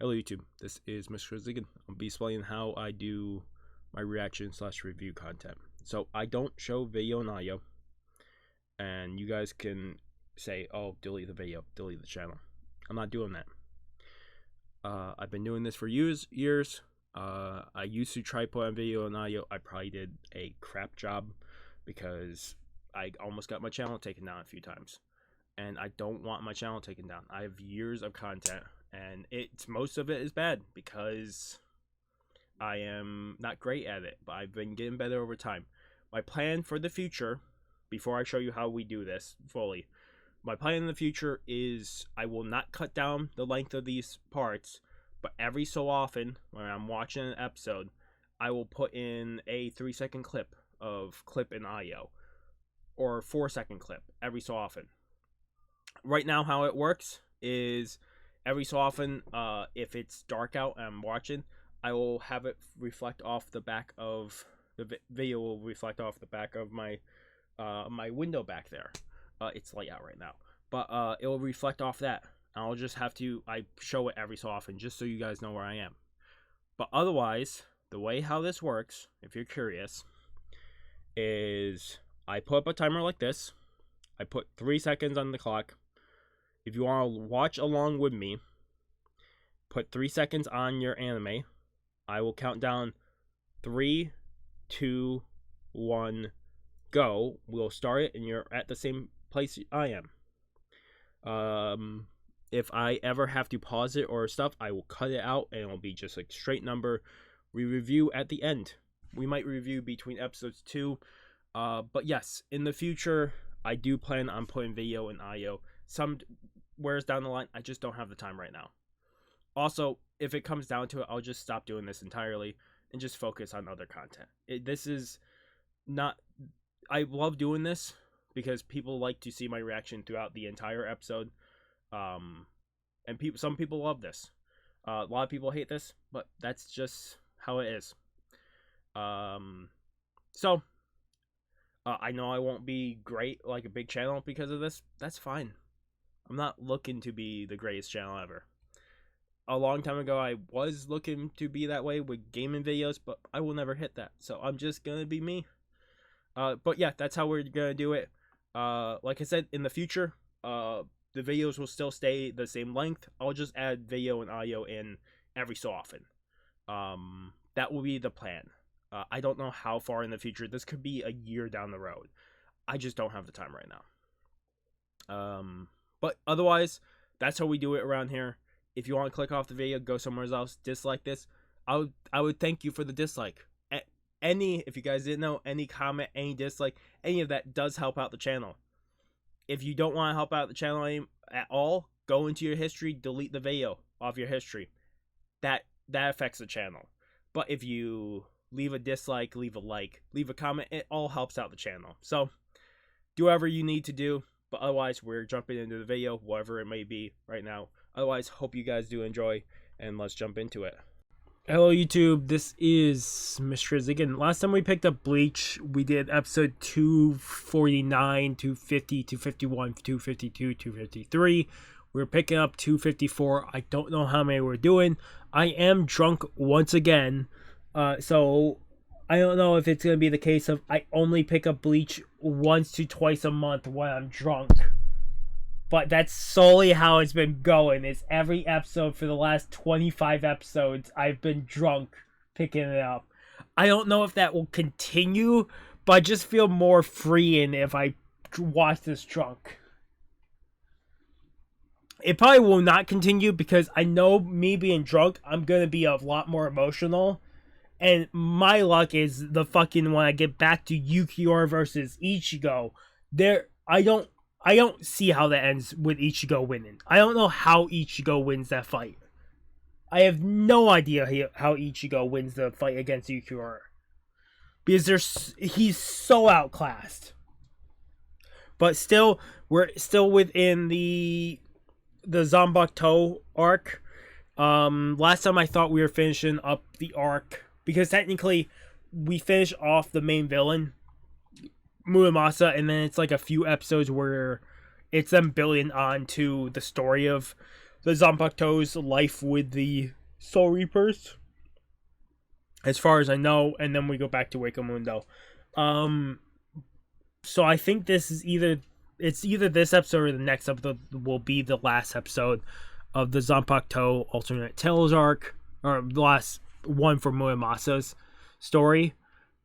Hello YouTube, this is Mr. Ziggin. I'll be explaining how I do my reaction/review content. So I don't show video and audio, and you guys can say, oh, delete the video, delete the channel. I'm not doing that. I've been doing this for years. I used to try put on video and audio. I probably did a crap job because I almost got my channel taken down a few times, and I don't want my channel taken down. I have years of content, and most of it is bad because I am not great at it, but I've been getting better over time. My plan for the future, before I show you how we do this fully, my plan in the future is I will not cut down the length of these parts, but every so often when I'm watching an episode, I will put in a 3-second clip of clip and audio, or 4-second clip every so often. Right now, how it works is every so often, if it's dark out and I'm watching, I will have it reflect off the back of the video. Will reflect off the back of my my window back there. It's light out right now, but it will reflect off that. I'll just have to show it every so often just so you guys know where I am. But otherwise, the way how this works, if you're curious, is I put up a timer like this. I put 3 seconds on the clock. If you want to watch along with me, put 3 seconds on your anime. I will count down 3, 2, 1, go. We'll start it, and you're at the same place I am. If I ever have to pause it or stuff, I will cut it out, and it'll be just a straight number. We review at the end. We might review between episodes too. But yes, in the future, I do plan on putting video and audio. Somewheres down the line, I just don't have the time right now. Also, if it comes down to it, I'll just stop doing this entirely and just focus on other content. This is not... I love doing this because people like to see my reaction throughout the entire episode. And some people love this. A lot of people hate this, but that's just how it is. I know I won't be great like a big channel because of this. That's fine. I'm not looking to be the greatest channel ever. A long time ago, I was looking to be that way with gaming videos, but I will never hit that. So I'm just gonna be me. But yeah, that's how we're gonna do it. Like I said, in the future, the videos will still stay the same length. I'll just add video and audio in every so often. That will be the plan. I don't know how far in the future. This could be a year down the road. I just don't have the time right now. But otherwise, that's how we do it around here. If you want to click off the video, go somewhere else, dislike this, I would thank you for the dislike. If you guys didn't know, any comment, any dislike, any of that does help out the channel. If you don't want to help out the channel at all, go into your history, delete the video off your history. That affects the channel. But if you leave a dislike, leave a like, leave a comment, it all helps out the channel. So do whatever you need to do. But otherwise, we're jumping into the video, whatever it may be right now. Otherwise, hope you guys do enjoy, and let's jump into it. Hello YouTube, this is Mr. Ziggin. Last time we picked up Bleach, we did episode 249, 250, 251, 252, 253. We're picking up 254. I don't know how many we're doing. I am drunk once again, so I don't know if it's going to be the case of I only pick up Bleach once to twice a month when I'm drunk. But that's solely how it's been going. It's every episode for the last 25 episodes, I've been drunk picking it up. I don't know if that will continue, but I just feel more freeing if I watch this drunk. It probably will not continue because I know me being drunk, I'm going to be a lot more emotional. And my luck is the fucking when I get back to Yukiura versus Ichigo, I don't see how that ends with Ichigo winning. I don't know how Ichigo wins that fight. I have no idea how Ichigo wins the fight against Yukiura. Because he's so outclassed. But still, we're still within the Zanpakutō arc. Last time I thought we were finishing up the arc. Because technically, we finish off the main villain, Muramasa, and then it's like a few episodes where It's them building on to the story of the Zanpakutō's life with the Soul Reapers, as far as I know, and then we go back to Wakamundo. So I think this is either this episode or the next episode will be the last episode of the Zanpakutō alternate tales arc, or the last one for Muramasa's story.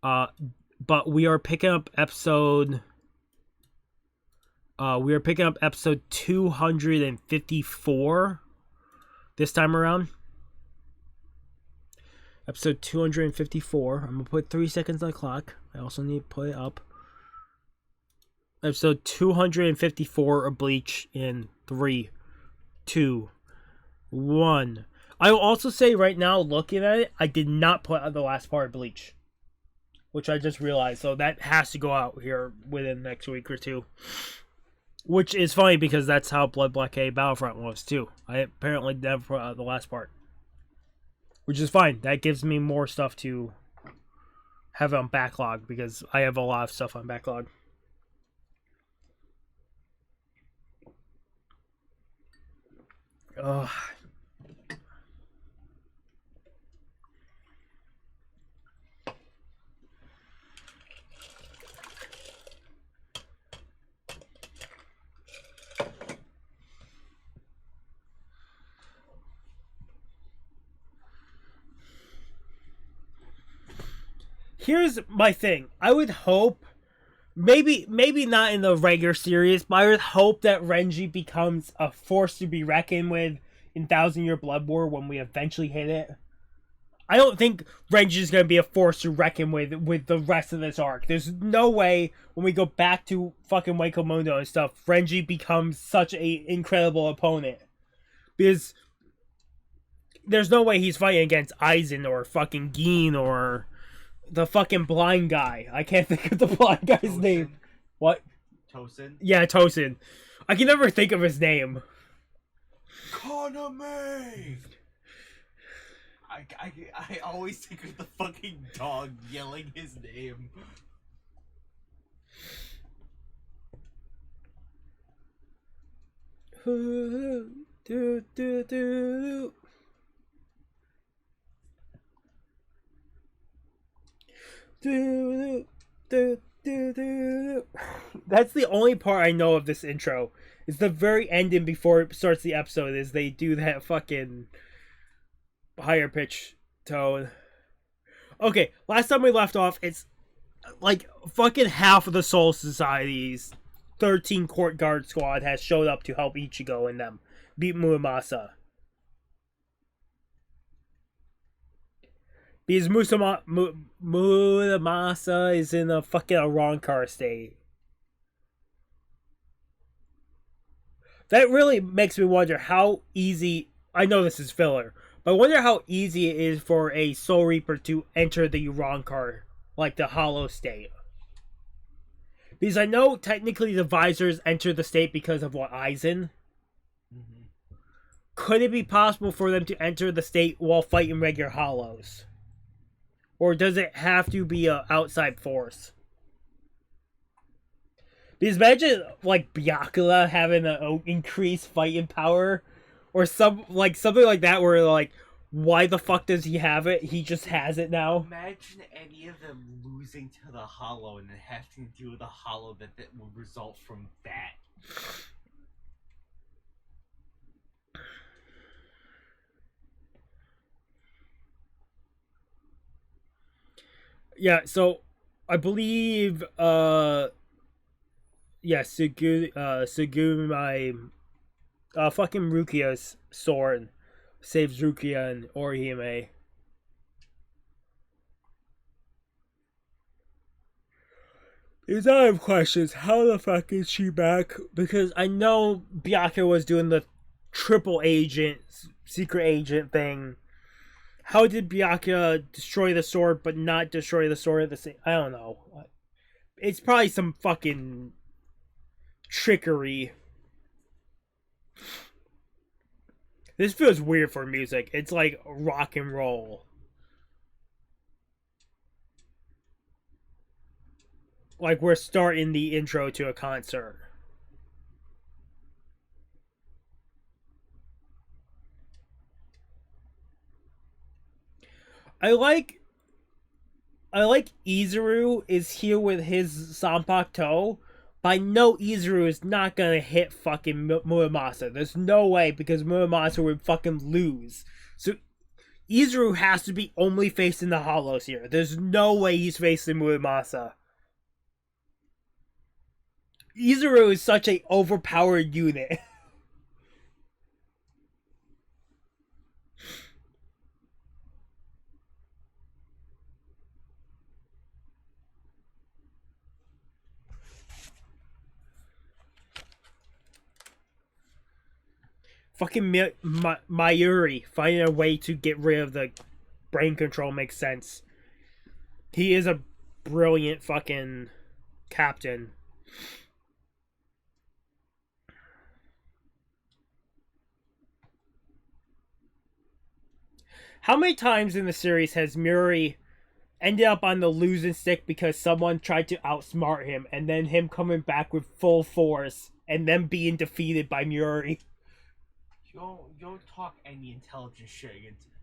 But we are picking up episode 254 this time around. Episode 254. I'm gonna put 3 seconds on the clock. I also need to put it up. Episode 254 of Bleach in 3, 2, 1. I will also say right now, looking at it, I did not put out the last part of Bleach, which I just realized. So that has to go out here within the next week or two. Which is funny because that's how Blood Blockade Battlefront was too. I apparently never put out the last part, which is fine. That gives me more stuff to have on backlog because I have a lot of stuff on backlog. Here's my thing. I would hope, maybe not in the regular series, but I would hope that Renji becomes a force to be reckoned with in Thousand Year Blood War when we eventually hit it. I don't think Renji is going to be a force to reckon with the rest of this arc. There's no way when we go back to fucking Wakamundo and stuff, Renji becomes such a incredible opponent. Because there's no way he's fighting against Aizen or fucking Gin or the fucking blind guy. I can't think of the blind guy's Tosin. name. What? Tosin? Yeah, Tosin. I can never think of his name. Kaname! I always think of the fucking dog yelling his name. That's the only part I know of this intro. It's the very ending before it starts the episode is they do that fucking higher pitch tone. Okay, last time we left off, it's like fucking half of the Soul Society's 13 Court Guard squad has showed up to help Ichigo and them beat Muramasa. Because Muramasa is in a fucking Arrancar state. That really makes me wonder how easy... I know this is filler, but I wonder how easy it is for a Soul Reaper to enter the Arrancar, like the Hollow state. Because I know technically the Visors enter the state because of what, Aizen? Mm-hmm. Could it be possible for them to enter the state while fighting regular Hollows? Or does it have to be an outside force? Because imagine, like, Byakuya having an increased fighting power. Or something like that where, like, why the fuck does he have it? He just has it now. Imagine any of them losing to the Hollow and then having to deal with the Hollow that will result from that. Yeah, so I believe Sugumi fucking Rukia's sword saves Rukia and Orihime. Because I have questions. How the fuck is she back? Because I know Byakuya was doing the triple agent, secret agent thing. How did Byakuya destroy the sword but not destroy the sword at the same... I don't know. It's probably some fucking trickery. This feels weird for music. It's like rock and roll. Like we're starting the intro to a concert. I like Izuru is here with his Zanpakutō, but I know Izuru is not gonna hit fucking Muramasa. There's no way, because Muramasa would fucking lose. So Izuru has to be only facing the hollows here. There's no way he's facing Muramasa. Izuru is such a overpowered unit. Fucking Mayuri finding a way to get rid of the brain control makes sense. He is a brilliant fucking captain. How many times in the series has Muri ended up on the losing stick because someone tried to outsmart him, and then him coming back with full force and then being defeated by Muri? You don't talk any intelligent shit.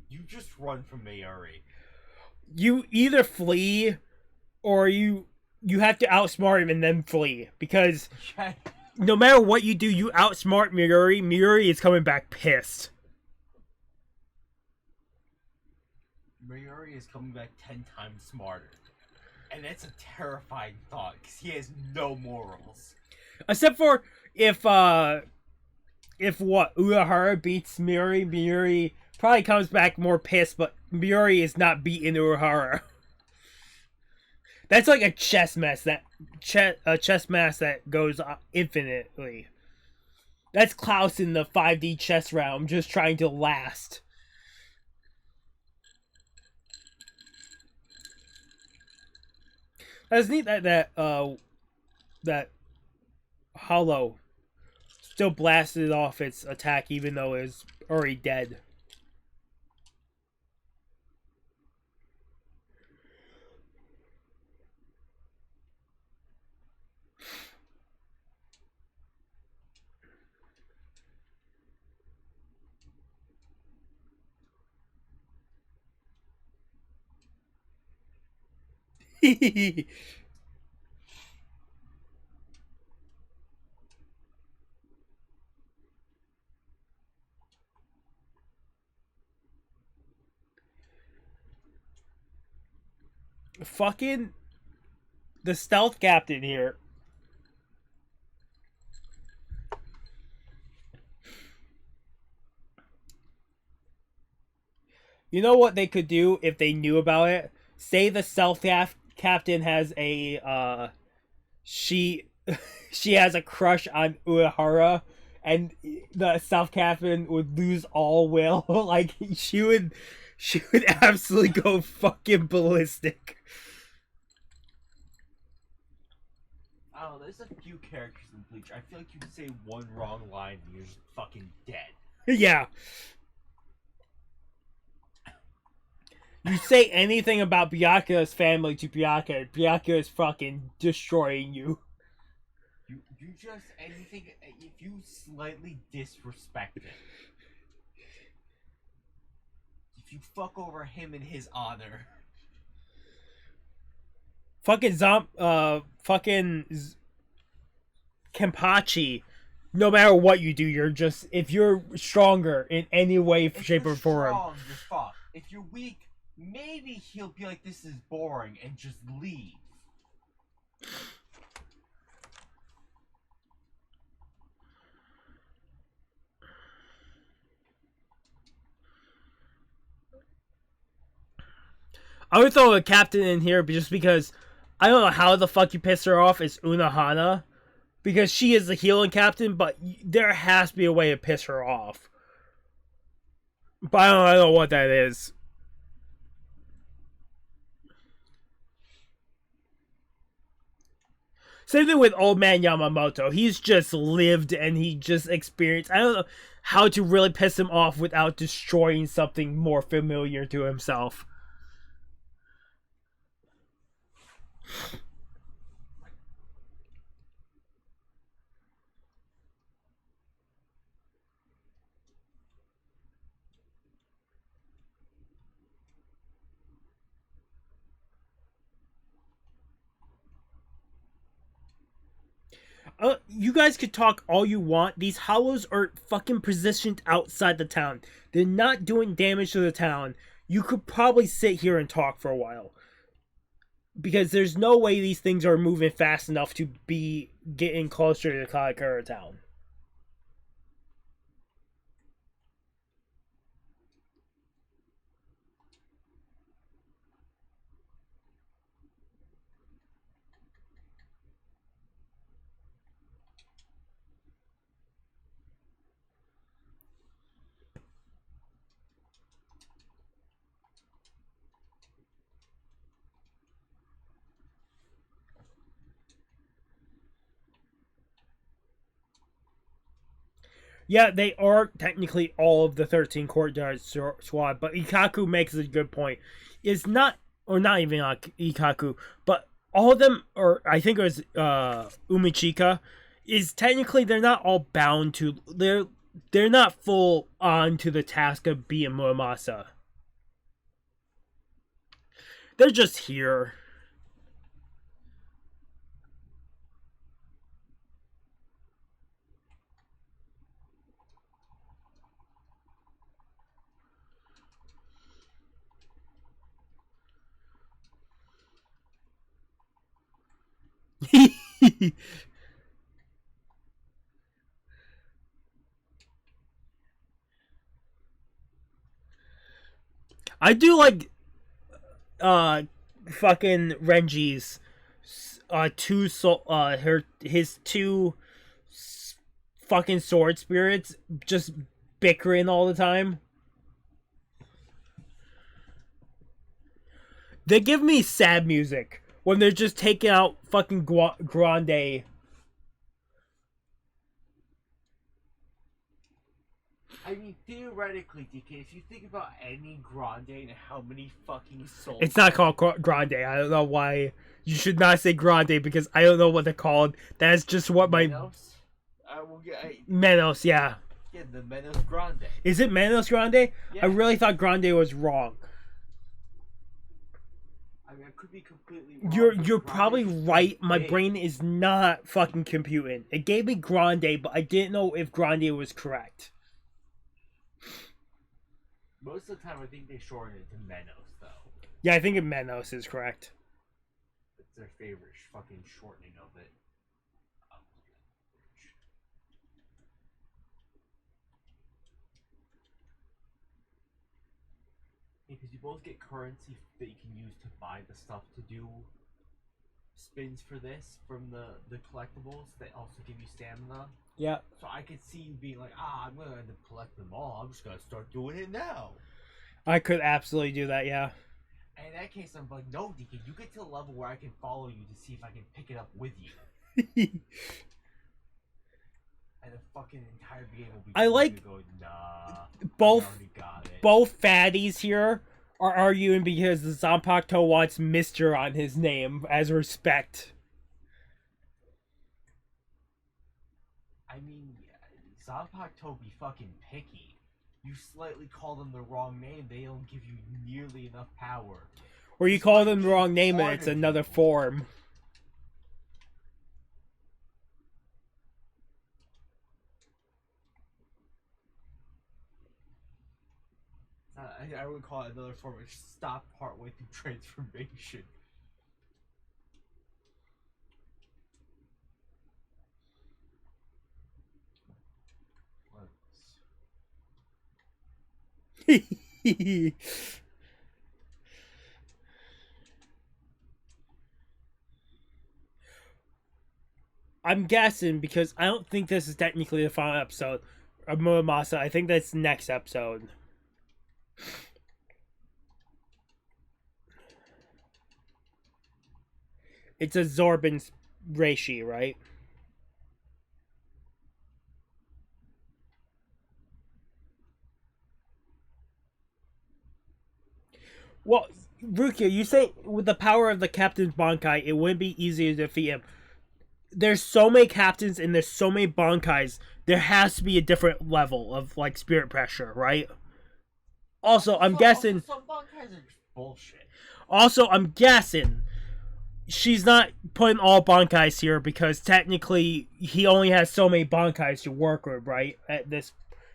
You just run from Mayuri. You either flee or you have to outsmart him and then flee, because no matter what you do, you outsmart Mayuri. Mayuri is coming back pissed. Mayuri is coming back 10 times smarter. And that's a terrifying thought, because he has no morals. Except for if Urahara beats Mayuri, Mayuri probably comes back more pissed, but Mayuri is not beating Urahara. That's like a chess match that goes infinitely. That's Klaus in the 5D chess realm, just trying to last. That's neat that Hollow still blasted off its attack even though it's already dead. Fucking the stealth captain here. You know what they could do if they knew about it? Say the stealth captain has a she has a crush on Urahara, and the stealth captain would lose all will. Like she would absolutely go fucking ballistic. Oh, there's a few characters in Bleach. I feel like you could say one wrong line and you're just fucking dead. Yeah. You say anything about Byakuya's family to Byakuya, Byakuya is fucking destroying you. You just anything if you slightly disrespect him. If you fuck over him and his honor. Fucking Kenpachi, no matter what you do, you're just, if you're stronger in any way, shape, or form. Strong, you're fucked. If you're weak, maybe he'll be like, this is boring, and just leave. I would throw a captain in here just because I don't know how the fuck you piss her off is Unohana, because she is the healing captain, but there has to be a way to piss her off. But I don't know what that is. Same thing with Old Man Yamamoto. He's just lived and he just experienced. I don't know how to really piss him off without destroying something more familiar to himself. You guys could talk all you want. These hollows are fucking positioned outside the town. They're not doing damage to the town. You could probably sit here and talk for a while. Because there's no way these things are moving fast enough to be getting closer to Karakura town. Yeah, they are technically all of the 13 courtyard squad, but Ikaku makes a good point. It's not, or not even Ikaku, but all of them, or I think it was Umichika, is technically they're not all bound to, they're not full on to the task of being Muramasa. They're just here. I do like fucking Renji's his two fucking sword spirits just bickering all the time. They give me sad music when they're just taking out fucking Grande. I mean, theoretically, DK, if you think about any Grande and how many fucking souls... It's not called Grande. I don't know why. You should not say Grande because I don't know what they're called. That's just what my... Menos? Menos, yeah. Yeah, the Menos Grande. Is it Menos Grande? Yeah. I really thought Grande was wrong. I mean, I could be completely wrong. You're probably right. My brain is not fucking computing. It gave me Grande, but I didn't know if Grande was correct. Most of the time, I think they shorten it to Menos, though. Yeah, I think Menos is correct. It's their favorite fucking shortening of it. Because you both get currency that you can use to buy the stuff to do spins for this from the collectibles that also give you stamina. Yeah. So I could see you being like, I'm going to end up collecting them all. I'm just going to start doing it now. I could absolutely do that, yeah. And in that case, I'm like, no, Deacon, you get to a level where I can follow you to see if I can pick it up with you. And the fucking entire game will be I like going, nah, both fatties here are arguing because the Zanpakutō wants Mr. on his name as respect. I mean, Zanpakutō be fucking picky. You slightly call them the wrong name, they don't give you nearly enough power. Or you call them the wrong name and it's another form. I would call it another form of stop partway through transformation. I'm guessing because I don't think this is technically the final episode of Muramasa. I think that's next episode. It's a Zorbin's Reishi, right? Well, Rukia, you say with the power of the Captain's Bankai, it wouldn't be easy to defeat him. There's so many captains and there's so many Bankais. There has to be a different level of like spirit pressure, right? Also, I'm guessing. Some Bankais are just bullshit. Also, I'm guessing she's not putting all Bankais here because technically he only has so many Bankais to work with, right? At this,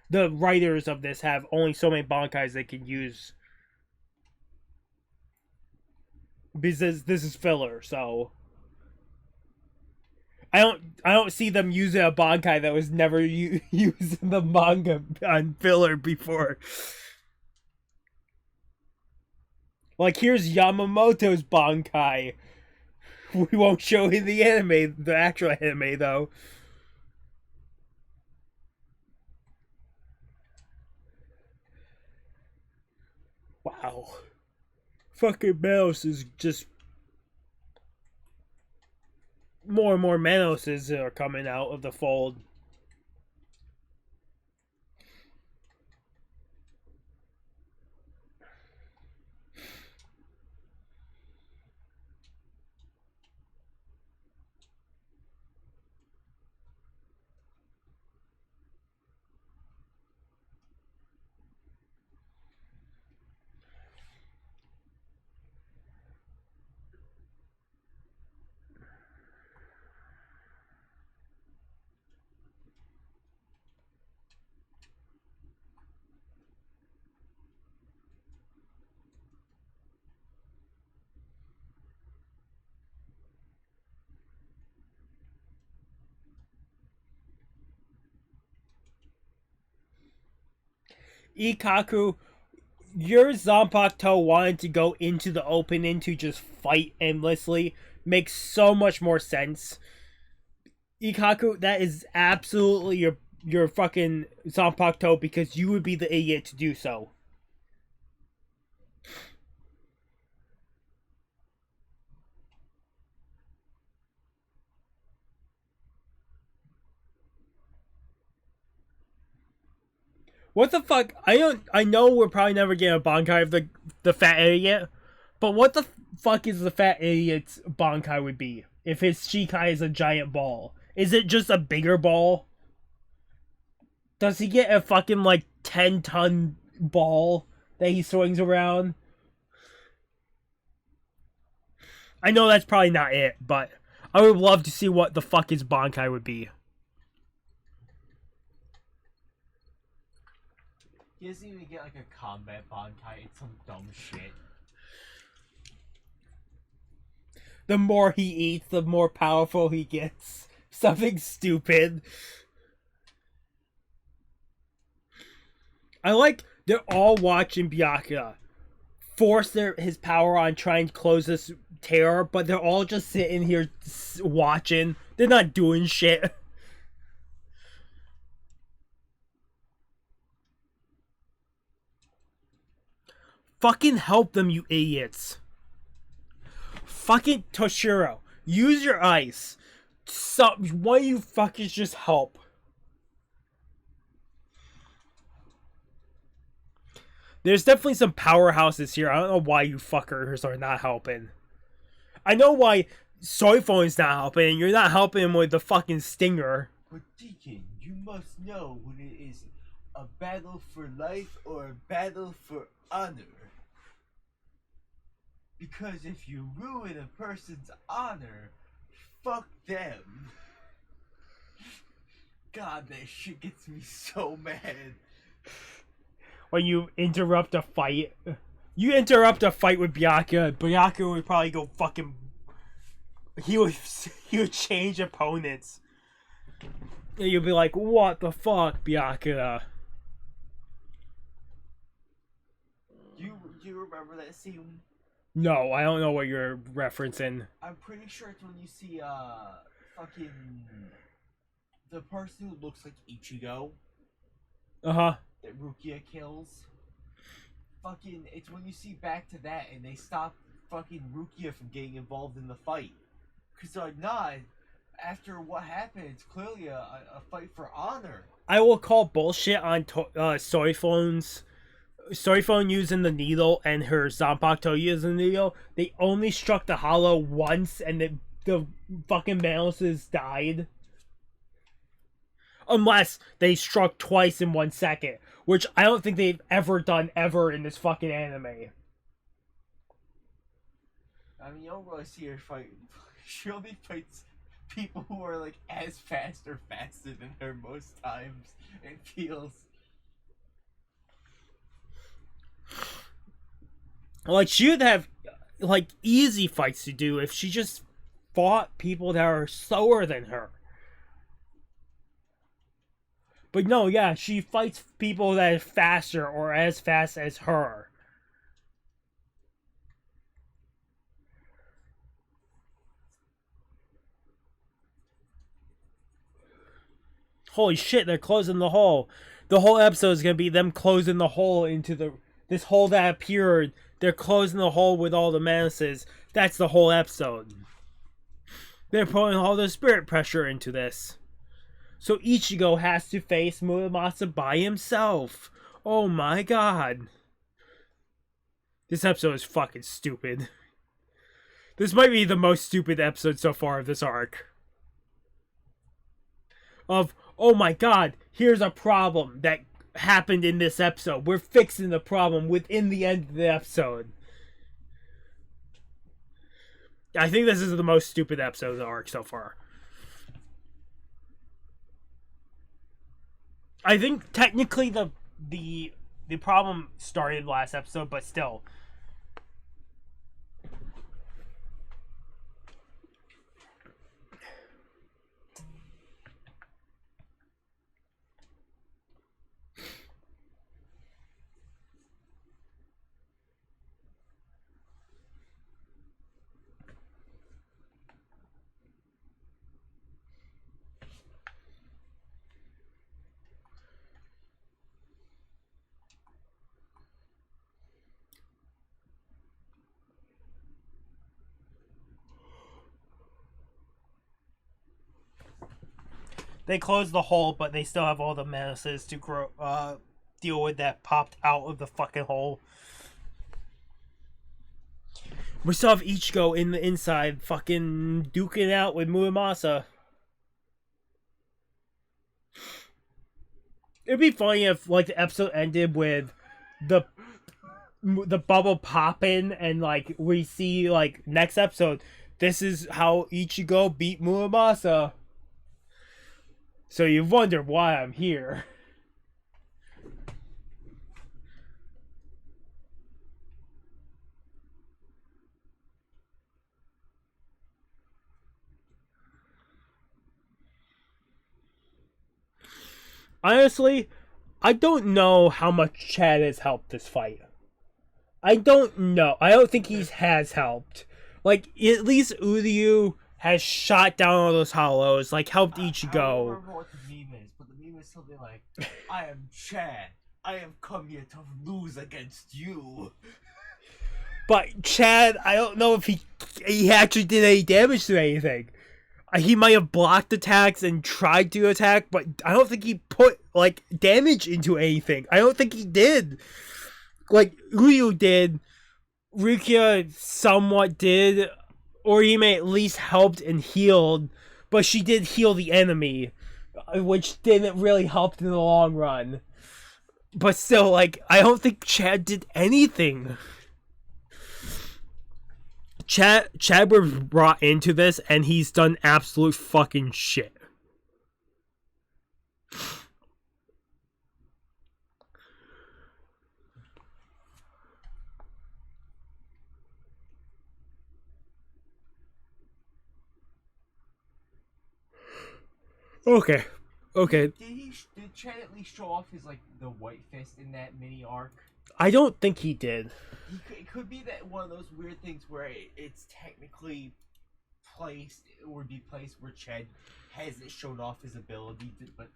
the writers of this have only so many Bankais they can use because this is filler. So I don't see them using a Bankai that was never used in the manga on filler before. Like, here's Yamamoto's Bankai. We won't show in the anime, the actual anime, though. Wow. Fucking Manos is just... More and more Manoses are coming out of the fold. Ikaku, your Zanpakutō wanting to go into the opening to just fight endlessly makes so much more sense. Ikaku, that is absolutely your fucking Zanpakutō because you would be the idiot to do so. What the fuck? I know we're probably never getting a Bankai of the fat idiot, but what the fuck is the fat idiot's Bankai would be if his Shikai is a giant ball? Is it just a bigger ball? Does he get a fucking like 10-ton ball that he swings around? I know that's probably not it, but I would love to see what the fuck his Bankai would be. He doesn't even get like a combat Bankai, it's some dumb shit. The more he eats, the more powerful he gets. Something stupid. I like they're all watching Byakuya force his power on trying to close this tear, but they're all just sitting here watching. They're not doing shit. Fucking help them, you idiots. Fucking Toshiro, use your ice. Why you fuckers just help? There's definitely some powerhouses here. I don't know why you fuckers are not helping. I know why Soifon's not helping. You're not helping him with the fucking stinger. But Deacon, you must know when it is a battle for life or a battle for honor. Because if you ruin a person's honor, fuck them. God, that shit gets me so mad. When you interrupt a fight. You interrupt a fight with Byakuya, Byakuya would probably go fucking... He would change opponents. And you'd be like, what the fuck, Byakuya? You remember that scene? No, I don't know what you're referencing. I'm pretty sure it's when you see, fucking... the person who looks like Ichigo. Uh-huh. That Rukia kills. Fucking, it's when you see back to that and they stop fucking Rukia from getting involved in the fight. Because they're like, nah, after what happened, it's clearly a fight for honor. I will call bullshit on Soifone using the needle and her Zanpakutō using the needle. They only struck the hollow once and the fucking Manoses died. Unless they struck twice in 1 second. Which I don't think they've ever done ever in this fucking anime. I mean, you don't really see her fight. She only fights people who are like as fast or faster than her most times. It feels like she would have like easy fights to do if she just fought people that are slower than her. But no, yeah, she fights people that are faster or as fast as her. Holy shit, they're closing the hole. The whole episode is gonna be them closing the hole into this hole that appeared. They're closing the hole with all the menaces. That's the whole episode. They're putting all the spirit pressure into this. So Ichigo has to face Muramasa by himself. Oh my god. This episode is fucking stupid. This might be the most stupid episode so far of this arc. Of, oh my god, here's a problem that happened in this episode. We're fixing the problem within the end of the episode. I think this is the most stupid episode of the arc so far. I think technically the problem started last episode, but still. They closed the hole, but they still have all the menaces to deal with that popped out of the fucking hole. We still have Ichigo in the inside fucking duking out with Muramasa. It'd be funny if like the episode ended with the bubble popping and like we see like next episode, this is how Ichigo beat Muramasa. So you wonder why I'm here. Honestly, I don't know how much Chad has helped this fight. I don't know. I don't think he has helped. Like, at least Uryu has shot down all those hollows, like, helped Ichigo. I don't remember what the meme is, but the meme is something like, I am Chad. I have come here to lose against you. But Chad, I don't know if he actually did any damage to anything. He might have blocked attacks and tried to attack, but I don't think he put, like, damage into anything. I don't think he did. Like, Uryu did. Rukia somewhat did. Orihime at least helped and healed. But she did heal the enemy, which didn't really help in the long run. But still, like, I don't think Chad did anything. Chad was brought into this, and he's done absolute fucking shit. Okay. Did Chad at least show off his, like, the white fist in that mini arc? I don't think he did. It could be that one of those weird things where it's technically placed, it would be placed where Chad hasn't shown off his ability, but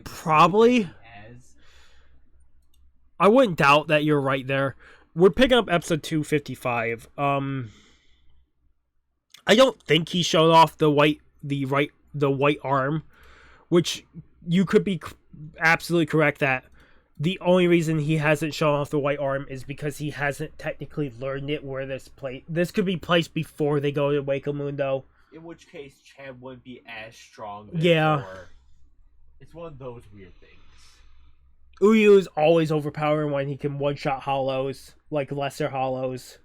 probably has. I wouldn't doubt that you're right there. We're picking up episode 255. I don't think he showed off the white arm, which you could be absolutely correct that the only reason he hasn't shown off the white arm is because he hasn't technically learned it where this could be placed before they go to Wake Mundo. In which case, Chad wouldn't be as strong. Yeah. It's one of those weird things. Uryu is always overpowering when he can one-shot hollows, like lesser hollows.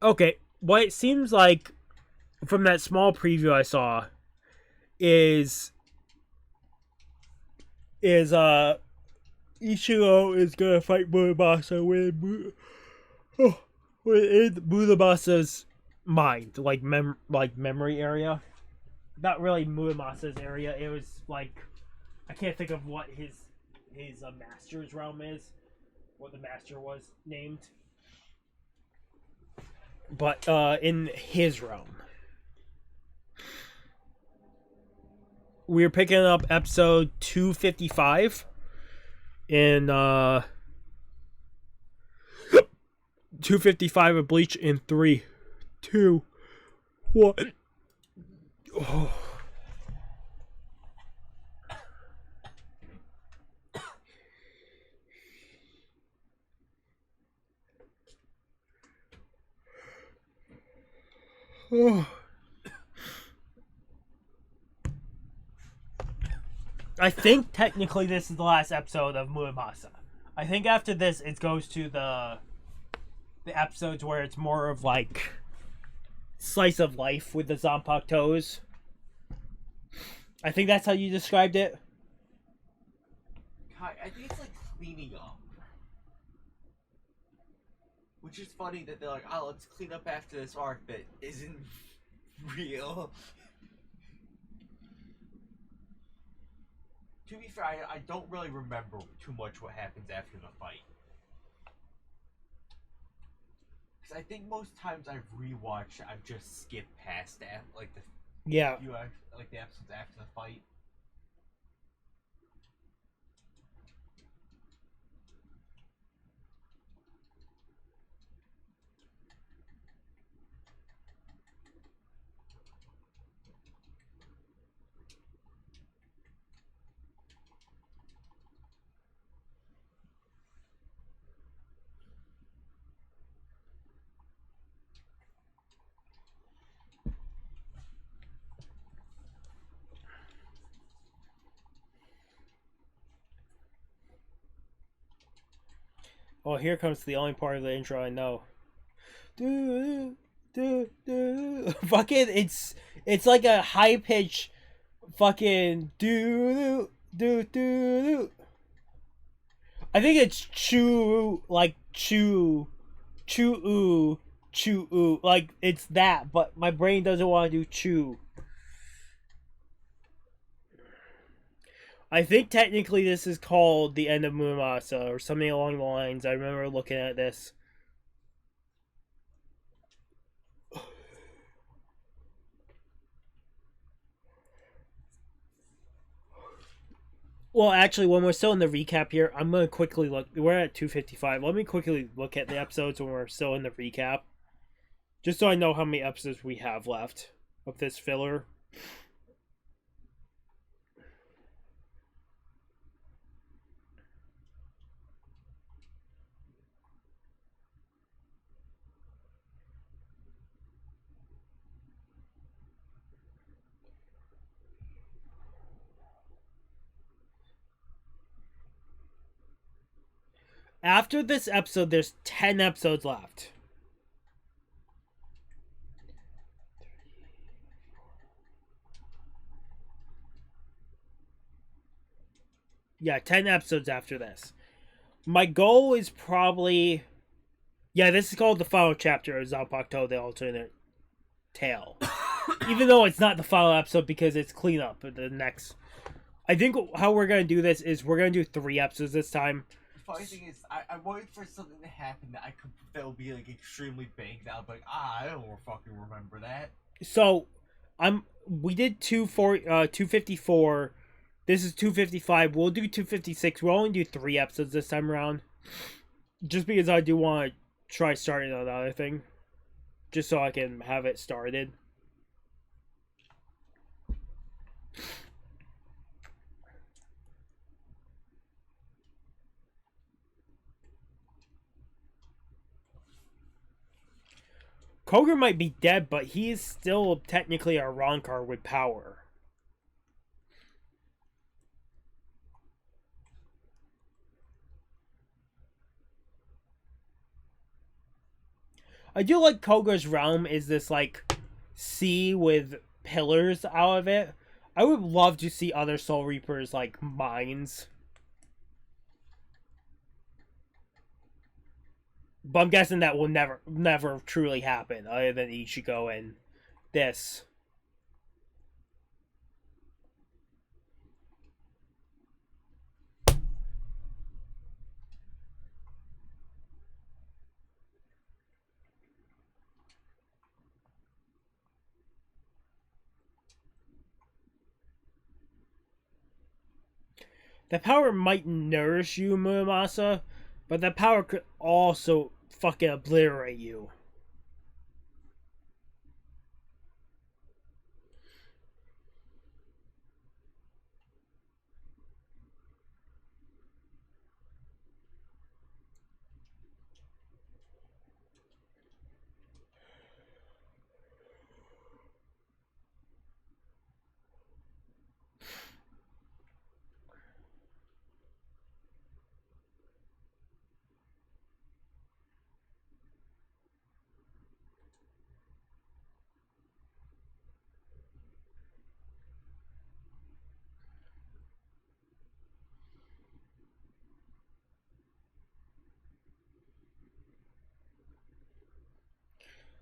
Okay, what it seems like from that small preview I saw is Ichiro is gonna fight Muramasa within Muramasa's mind, like memory area. Not really Muramasa's area. It was like I can't think of what his master's realm is. What the master was named. But in his realm. We're picking up episode 255 in 255 of Bleach in 3, 2, 1. Oh. Oh. I think technically this is the last episode of Muramasa. I think after this it goes to the episodes where it's more of like slice of life with the Zanpakutōs. I think that's how you described it. I think it's like cleaning up. Which is funny that they're like, oh, let's clean up after this arc that isn't real. To be fair, I don't really remember too much what happens after the fight. Because I think most times I've rewatched, I've just skipped past that, like the the episodes after the fight. Oh, here comes the only part of the intro I know. Fucking, it's like a high pitch, fucking do. I think it's chew like chew ooh, like it's that, but my brain doesn't want to do chew. I think technically this is called the end of Muramasa or something along the lines. I remember looking at this. Well, actually, when we're still in the recap here, I'm going to quickly look. We're at 255. Let me quickly look at the episodes when we're still in the recap. Just so I know how many episodes we have left of this filler. After this episode, there's 10 episodes left. Yeah, 10 episodes after this. My goal is probably... Yeah, this is called the final chapter of Zanpakutō, the alternate tale. Even though it's not the final episode because it's cleanup. The next... I think how we're going to do this is we're going to do 3 episodes this time. The funny thing is, I'm waiting for something to happen that will be like extremely big. That I'll be like, I don't fucking remember that. So, we did 254. This is 255. We'll do 256. We'll only do 3 episodes this time around. Just because I do want to try starting on another thing. Just so I can have it started. Koger might be dead, but he is still technically a Rancor with power. I do like Koga's realm is this like sea with pillars out of it. I would love to see other Soul Reapers like mines. But I'm guessing that will never truly happen other than Ichigo and this. The power might nourish you, Muramasa, but that power could also fucking obliterate you.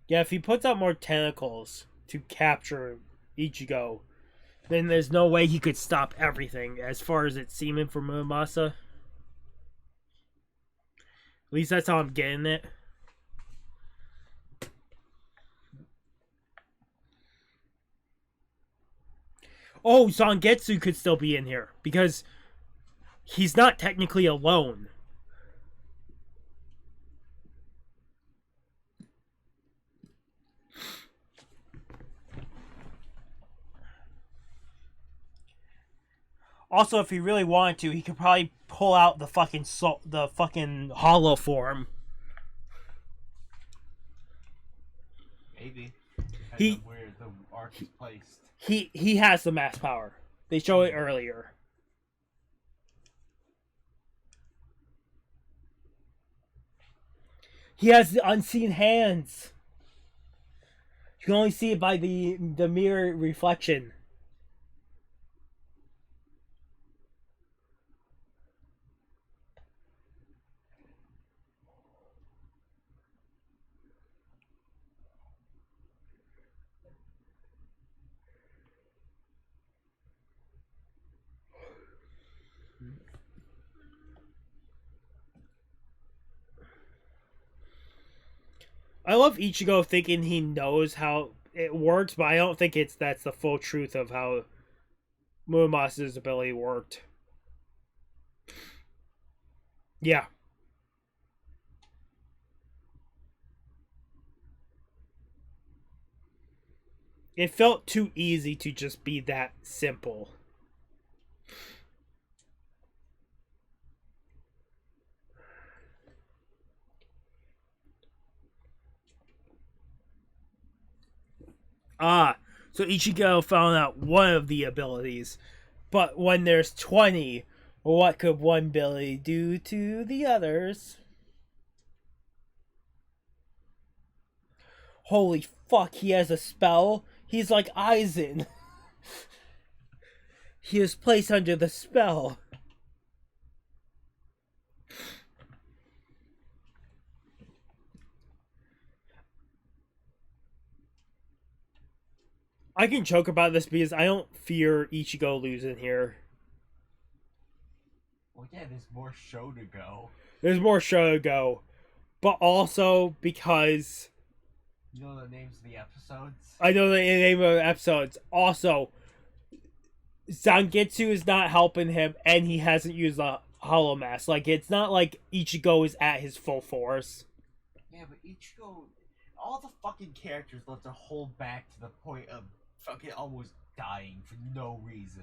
Yeah, if he puts out more tentacles to capture Ichigo, then there's no way he could stop everything, as far as it's seeming for Muramasa. At least that's how I'm getting it. Oh, Zangetsu could still be in here, because he's not technically alone. Also, if he really wanted to, he could probably pull out the fucking hollow form. Maybe. He where the arc is placed. He has the mass power. They show it earlier. He has the unseen hands. You can only see it by the mirror reflection. I love Ichigo thinking he knows how it works, but I don't think that's the full truth of how Muramasa's ability worked. Yeah. It felt too easy to just be that simple. Ah, so Ichigo found out one of the abilities. But when there's 20, what could one ability do to the others? Holy fuck, he has a spell? He's like Aizen. He is placed under the spell. I can joke about this because I don't fear Ichigo losing here. Well, yeah, there's more show to go. There's more show to go. But also because... You know the names of the episodes? I know the name of the episodes. Also, Zangetsu is not helping him, and he hasn't used a Hollow Mask. Like, it's not like Ichigo is at his full force. Yeah, but Ichigo... All the fucking characters love to hold back to the point of fucking almost dying for no reason.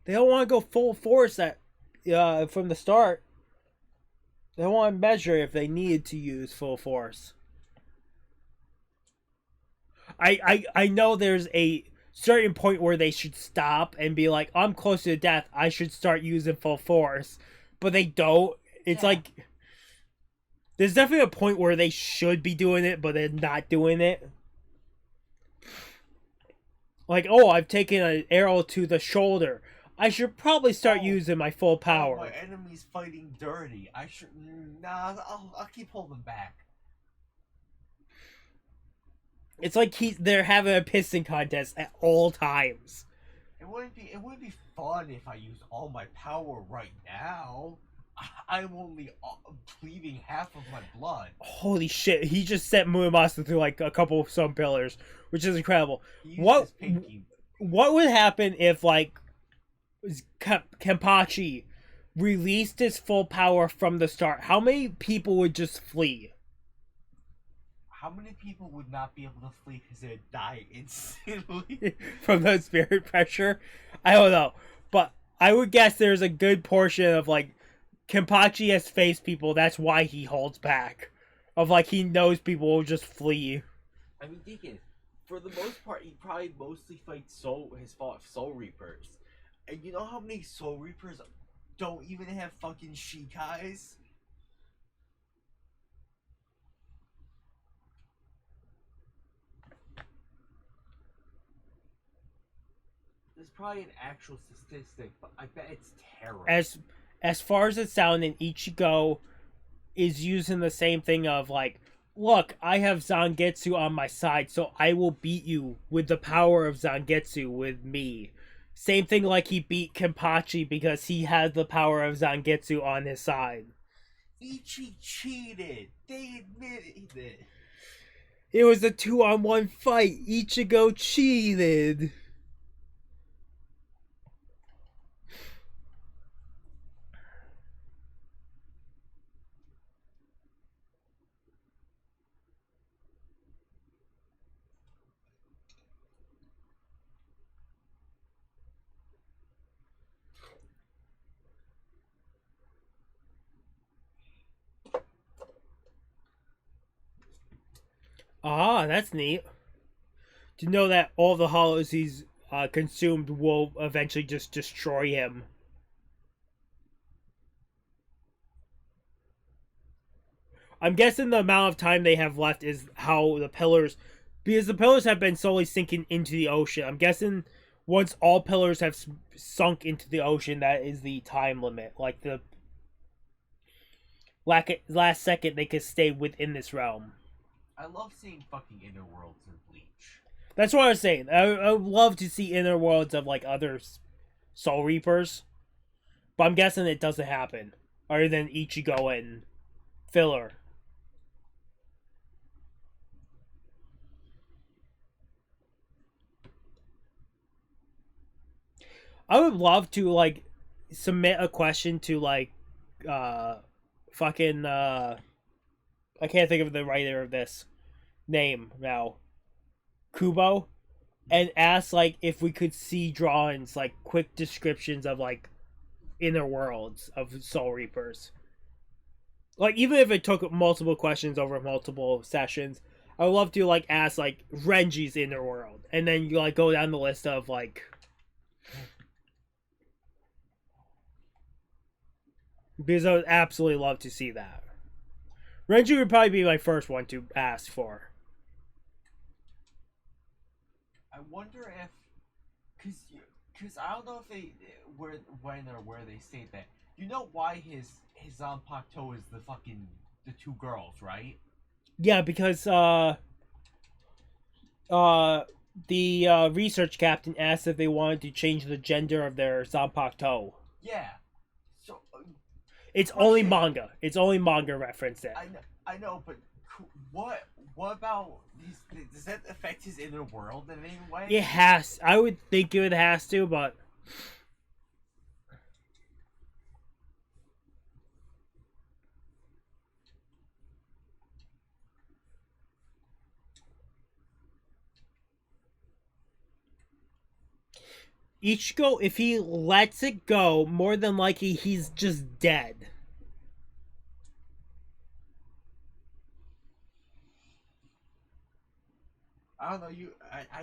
They don't want to go full force from the start. They want to measure if they needed to use full force. I know there's a certain point where they should stop and be like, I'm close to death, I should start using full force. But they don't. It's like... There's definitely a point where they should be doing it, but they're not doing it. Like, oh, I've taken an arrow to the shoulder. I should probably start using my full power. My enemy's fighting dirty. I should... Nah, I'll keep holding back. It's like they're having a pissing contest at all times. It wouldn't be fun if I used all my power right now. I'm only bleeding half of my blood. Holy shit! He just sent Muramasa through like a couple of some pillars, which is incredible. What would happen if like Kenpachi released his full power from the start? How many people would just flee? How many people would not be able to flee because they'd die instantly from the spirit pressure? I don't know, but I would guess there's a good portion of like Kenpachi has faced people. That's why he holds back. Of like he knows people will just flee. I mean, Deacon, for the most part, he probably mostly fights Soul Reapers, and you know how many Soul Reapers don't even have fucking Shikais? There's probably an actual statistic, but I bet it's terrible. As far as it sounded, Ichigo is using the same thing of like, look, I have Zangetsu on my side, so I will beat you with the power of Zangetsu with me. Same thing like he beat Kenpachi because he had the power of Zangetsu on his side. Ichi cheated. They admitted it. It was a 2-on-1 fight. Ichigo cheated. Ah, that's neat. To know that all the hollows he's consumed will eventually just destroy him. I'm guessing the amount of time they have left is how the pillars... Because the pillars have been slowly sinking into the ocean. I'm guessing once all pillars have sunk into the ocean, that is the time limit. Like the last second they could stay within this realm. I love seeing fucking inner worlds in Bleach. That's what I was saying. I would love to see inner worlds of like other Soul Reapers, but I'm guessing it doesn't happen other than Ichigo and Filler. I would love to like submit a question to like fucking I can't think of the writer of this name now. Kubo, and ask like if we could see drawings, like quick descriptions of like inner worlds of Soul Reapers. Like even if it took multiple questions over multiple sessions, I would love to like ask like Renji's inner world, and then you like go down the list of like. Because I would absolutely love to see that. Renji would probably be my first one to ask for. I wonder if, cause I don't know if they when or where they say that. You know why his Zanpakutō is the two girls, right? Yeah, because the research captain asked if they wanted to change the gender of their Zanpakutō. Yeah. So it's only manga. It's only manga reference there. I know, but what about does that affect his inner world in any way? It has. I would think it has to, but Ichigo, if he lets it go, more than likely he's just dead. I don't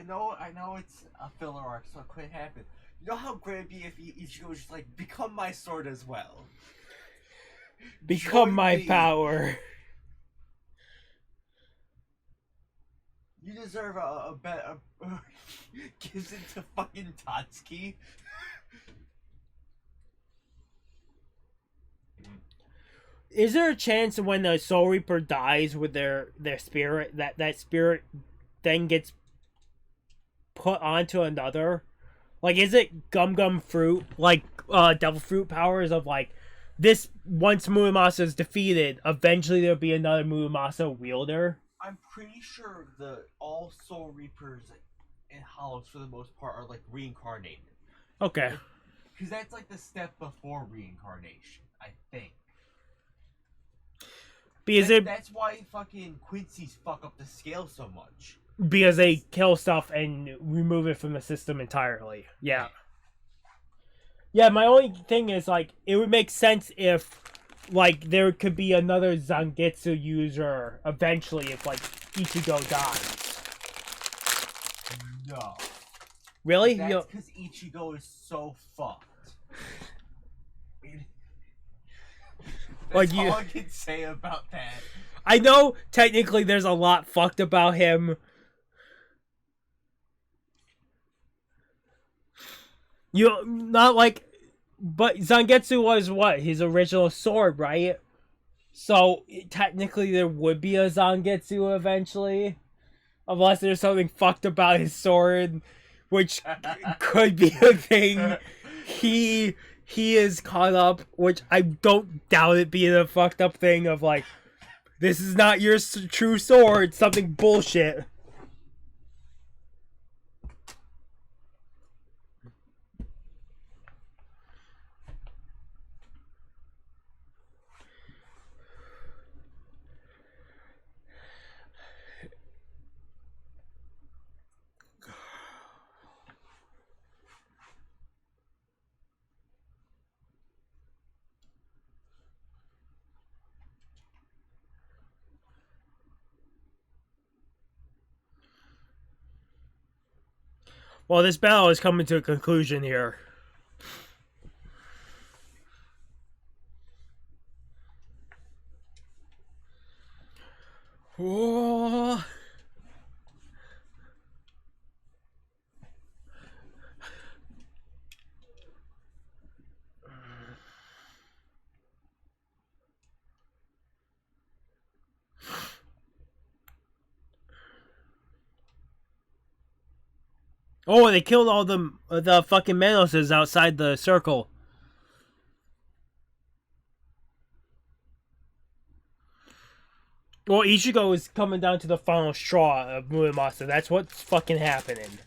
know. I know it's a filler arc, so it could happen. You know how great it'd be if Ichigo was just like, become my sword as well. Become my power. You deserve a better. Gives it to fucking Tatsuki. Is there a chance when the Soul Reaper dies with their spirit that spirit then gets put onto another? Like, is it gum fruit, like devil fruit powers of like this? Once Muramasa is defeated, eventually there'll be another Muramasa wielder. I'm pretty sure all Soul Reapers and Hollows for the most part are like reincarnated. Okay. Because that's like the step before reincarnation, I think. Because that's why fucking Quincy's fuck up the scale so much. Because they kill stuff and remove it from the system entirely. Yeah. Yeah, my only thing is, like, it would make sense if, like, there could be another Zangetsu user eventually if, like, Ichigo dies. No. Really? That's because Ichigo is so fucked. That's all I can say about that. I know technically there's a lot fucked about him. Not like, but Zangetsu was what? His original sword, right? So technically there would be a Zangetsu eventually. Unless there's something fucked about his sword, which could be a thing. He is caught up, which I don't doubt it being a fucked up thing of like, this is not your true sword, something bullshit. Well, this battle is coming to a conclusion here. Whoa. Oh, they killed all the fucking Manoses outside the circle. Well, Ichigo is coming down to the final straw of Muramasa. That's what's fucking happening.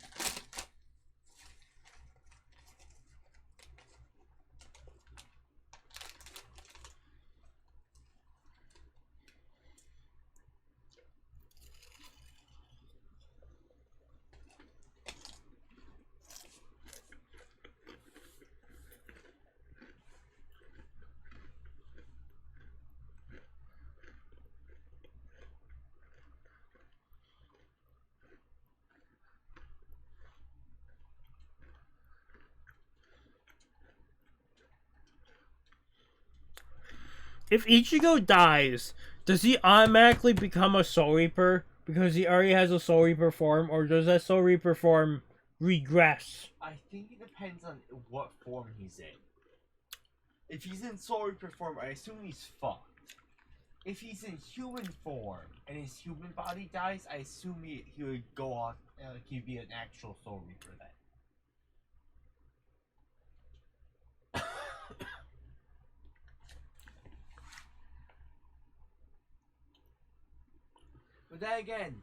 If Ichigo dies, does he automatically become a Soul Reaper because he already has a Soul Reaper form, or does that Soul Reaper form regress? I think it depends on what form he's in. If he's in Soul Reaper form, I assume he's fucked. If he's in human form and his human body dies, I assume he would go on, he'd be an actual Soul Reaper then. But then again,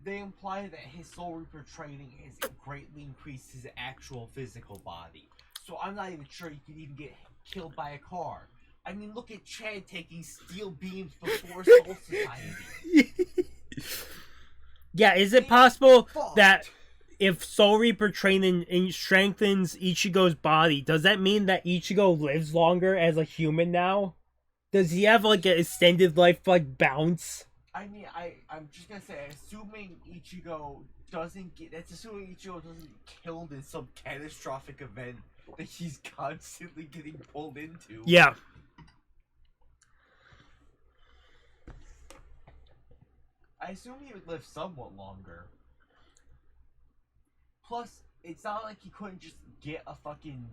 they imply that his Soul Reaper training has greatly increased his actual physical body. So I'm not even sure he could even get killed by a car. I mean, look at Chad taking steel beams before Soul Society. Yeah, is it possible that if Soul Reaper training strengthens Ichigo's body, does that mean that Ichigo lives longer as a human now? Does he have like an extended life like bounce? I mean, I'm just gonna say, assuming Ichigo doesn't get killed in some catastrophic event that he's constantly getting pulled into. Yeah. I assume he would live somewhat longer. Plus, it's not like he couldn't just get a fucking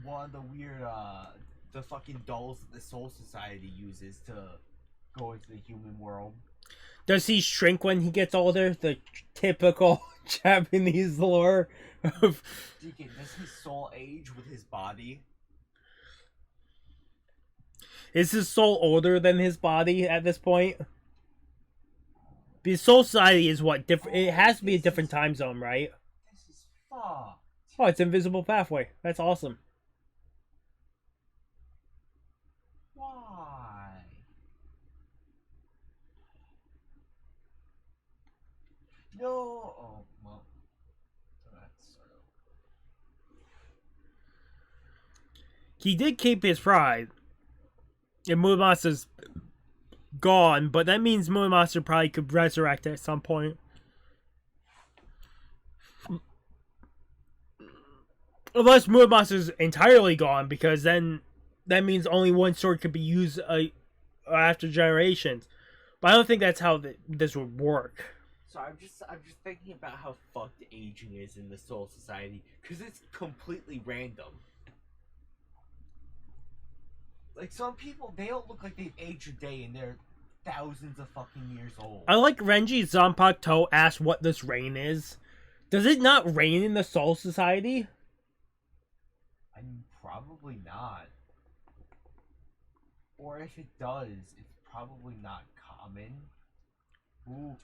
one of the weird the fucking dolls that the Soul Society uses to go into the human world. Does he shrink when he gets older? The typical Japanese lore of... Deacon, does his soul age with his body? Is his soul older than his body at this point? Because Soul Society is what? Different. It has to be a different time zone, right? This is fucked. Oh, it's Invisible Pathway. That's awesome. Why? No. Oh, well. That's He did keep his pride. And Muramasa's gone, but that means Muramasa probably could resurrect at some point. Unless Muramasa's entirely gone, because then that means only one sword could be used after generations. But I don't think that's how this would work. So I'm just thinking about how fucked aging is in the Soul Society, because it's completely random. Like, some people, they don't look like they've aged a day, and they're thousands of fucking years old. I like Renji Zanpakutō asked what this rain is. Does it not rain in the Soul Society? I mean, probably not. Or if it does, it's probably not common. Ooh.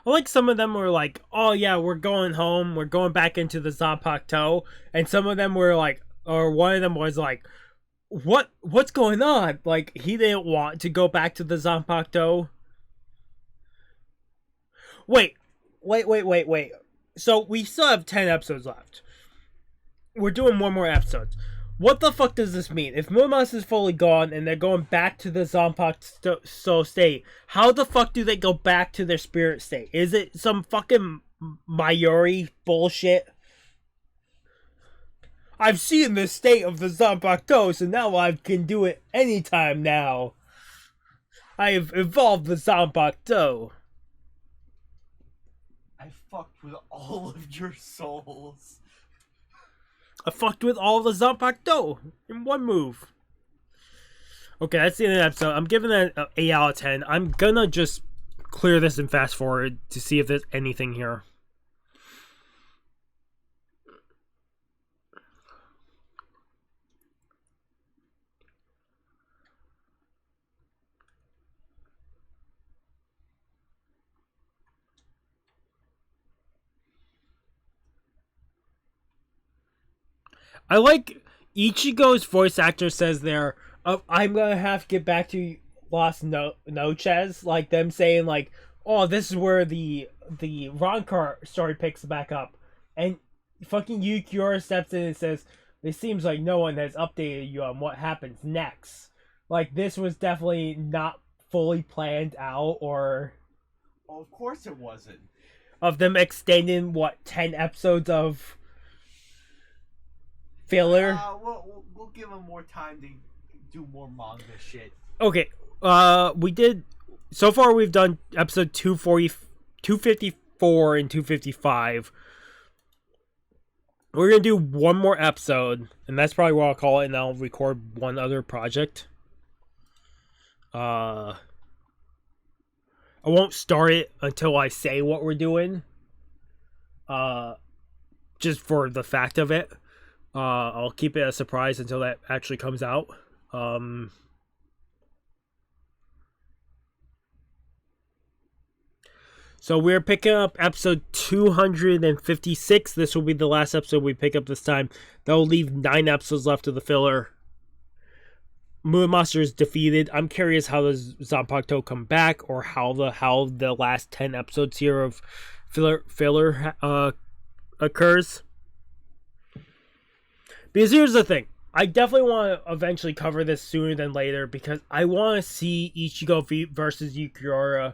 I like some of them were like, oh yeah, we're going home, we're going back into the Zanpakutō, and some of them were like, or one of them was like, what's going on? Like, he didn't want to go back to the Zanpakutō. Wait. So we still have 10 episodes left. We're doing one more episode. What the fuck does this mean? If Muramasa is fully gone and they're going back to the Zanpakutō state, how the fuck do they go back to their spirit state? Is it some fucking Mayuri bullshit? I've seen the state of the Zanpakutō, so now I can do it anytime now. I have evolved the Zanpakutō. I fucked with all of your souls. I fucked with all the Zanpakutō in one move. Okay, that's the end of the episode. I'm giving it an 8 out of 10. I'm gonna just clear this and fast forward to see if there's anything here. I like Ichigo's voice actor says there, I'm gonna have to get back to Las Noches, like them saying like, oh, this is where the Roncar story picks back up, and fucking Yukiura steps in and says, it seems like no one has updated you on what happens next. Like, this was definitely not fully planned out, or... Well, of course it wasn't. Of them extending, 10 episodes of filler? We'll give them more time to do more manga shit. Okay, we did... So far, we've done episode 254 and 255. We're going to do one more episode, and that's probably what I'll call it, and I'll record one other project. I won't start it until I say what we're doing. Just for the fact of it. I'll keep it a surprise until that actually comes out. So we're picking up episode 256. This will be the last episode we pick up this time. That'll leave 9 episodes left of the filler. Muramasa is defeated. I'm curious how does Zanpakutō come back, or how the last 10 episodes here of filler occurs. Because here's the thing. I definitely want to eventually cover this sooner than later because I want to see Ichigo versus Yukiura.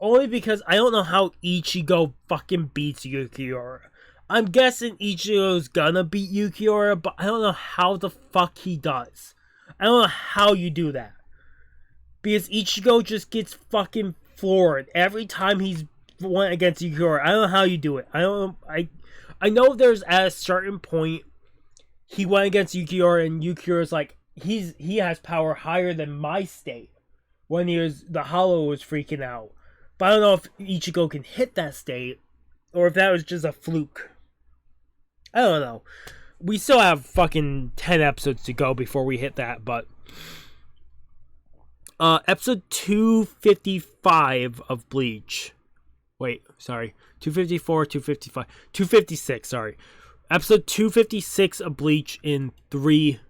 Only because I don't know how Ichigo fucking beats Yukiura. I'm guessing Ichigo's gonna beat Yukiura, but I don't know how the fuck he does. I don't know how you do that. Because Ichigo just gets fucking floored every time he's went against Yukiura. I don't know how you do it. I know there's at a certain point he went against Yukiura and Yukiura's like he has power higher than my state when the hollow was freaking out. But I don't know if Ichigo can hit that state or if that was just a fluke. I don't know. We still have fucking 10 episodes to go before we hit that, but episode 255 of Bleach. Wait, sorry. 254, 255, 256, sorry. Episode 256 of Bleach in 3,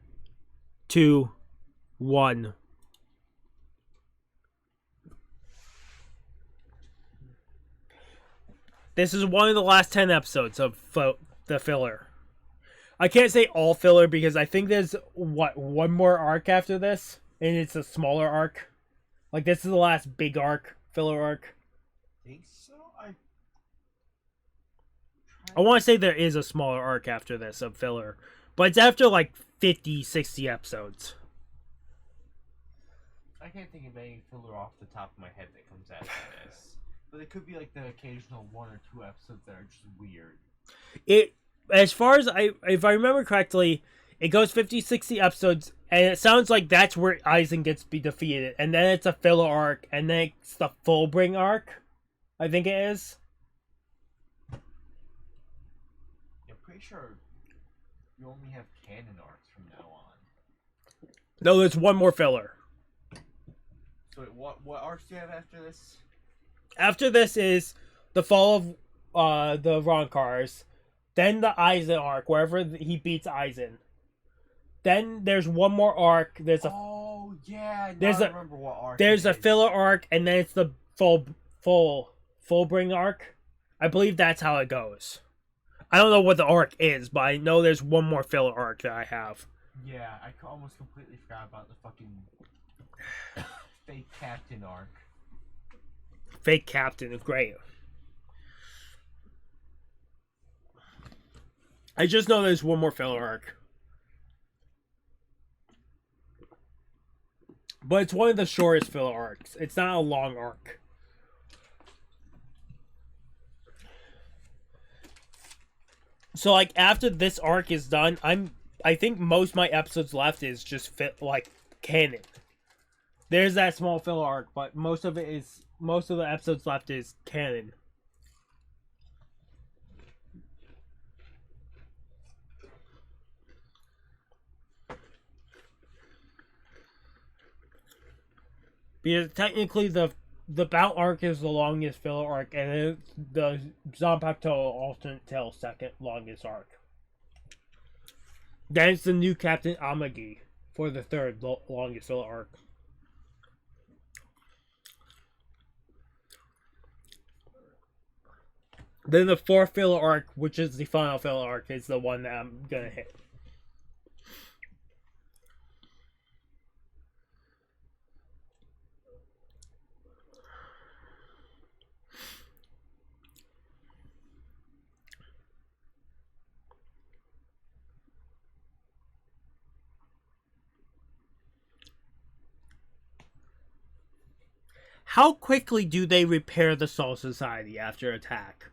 2, 1. This is one of the last 10 episodes of the filler. I can't say all filler because I think there's, one more arc after this? And it's a smaller arc. Like, this is the last big arc, filler arc. I think so? I want to say there is a smaller arc after this of filler. But it's after, like, 50, 60 episodes. I can't think of any filler off the top of my head that comes after this. But it could be, like, the occasional 1 or 2 episodes that are just weird. As far as if I remember correctly, it goes 50, 60 episodes, and it sounds like that's where Aizen gets defeated. And then it's a filler arc, and then it's the Fullbring arc, I think it is. I'm pretty sure you only have canon arcs from now on. No, there's one more filler. So what arcs do you have after this? After this is the fall of the Ronkars, then the Aizen arc, wherever he beats Aizen. Then there's one more arc. I remember what arc. There's a filler arc, and then it's the Fullbring arc. I believe that's how it goes. I don't know what the arc is, but I know there's one more filler arc that I have. Yeah, I almost completely forgot about the fucking fake captain arc. Fake captain is great. I just know there's one more filler arc. But it's one of the shortest filler arcs. It's not a long arc. So, like, after this arc is done, I think most of my episodes left is just canon. There's that small filler arc, but most of the episodes left is canon. Because technically the Bout arc is the longest filler arc, and the Zanpakutō alternate tale second longest arc. Then it's the new Captain Amagi for the third longest filler arc. Then the fourth filler arc, which is the final filler arc, is the one that I'm gonna hit. How quickly do they repair the Soul Society after attack?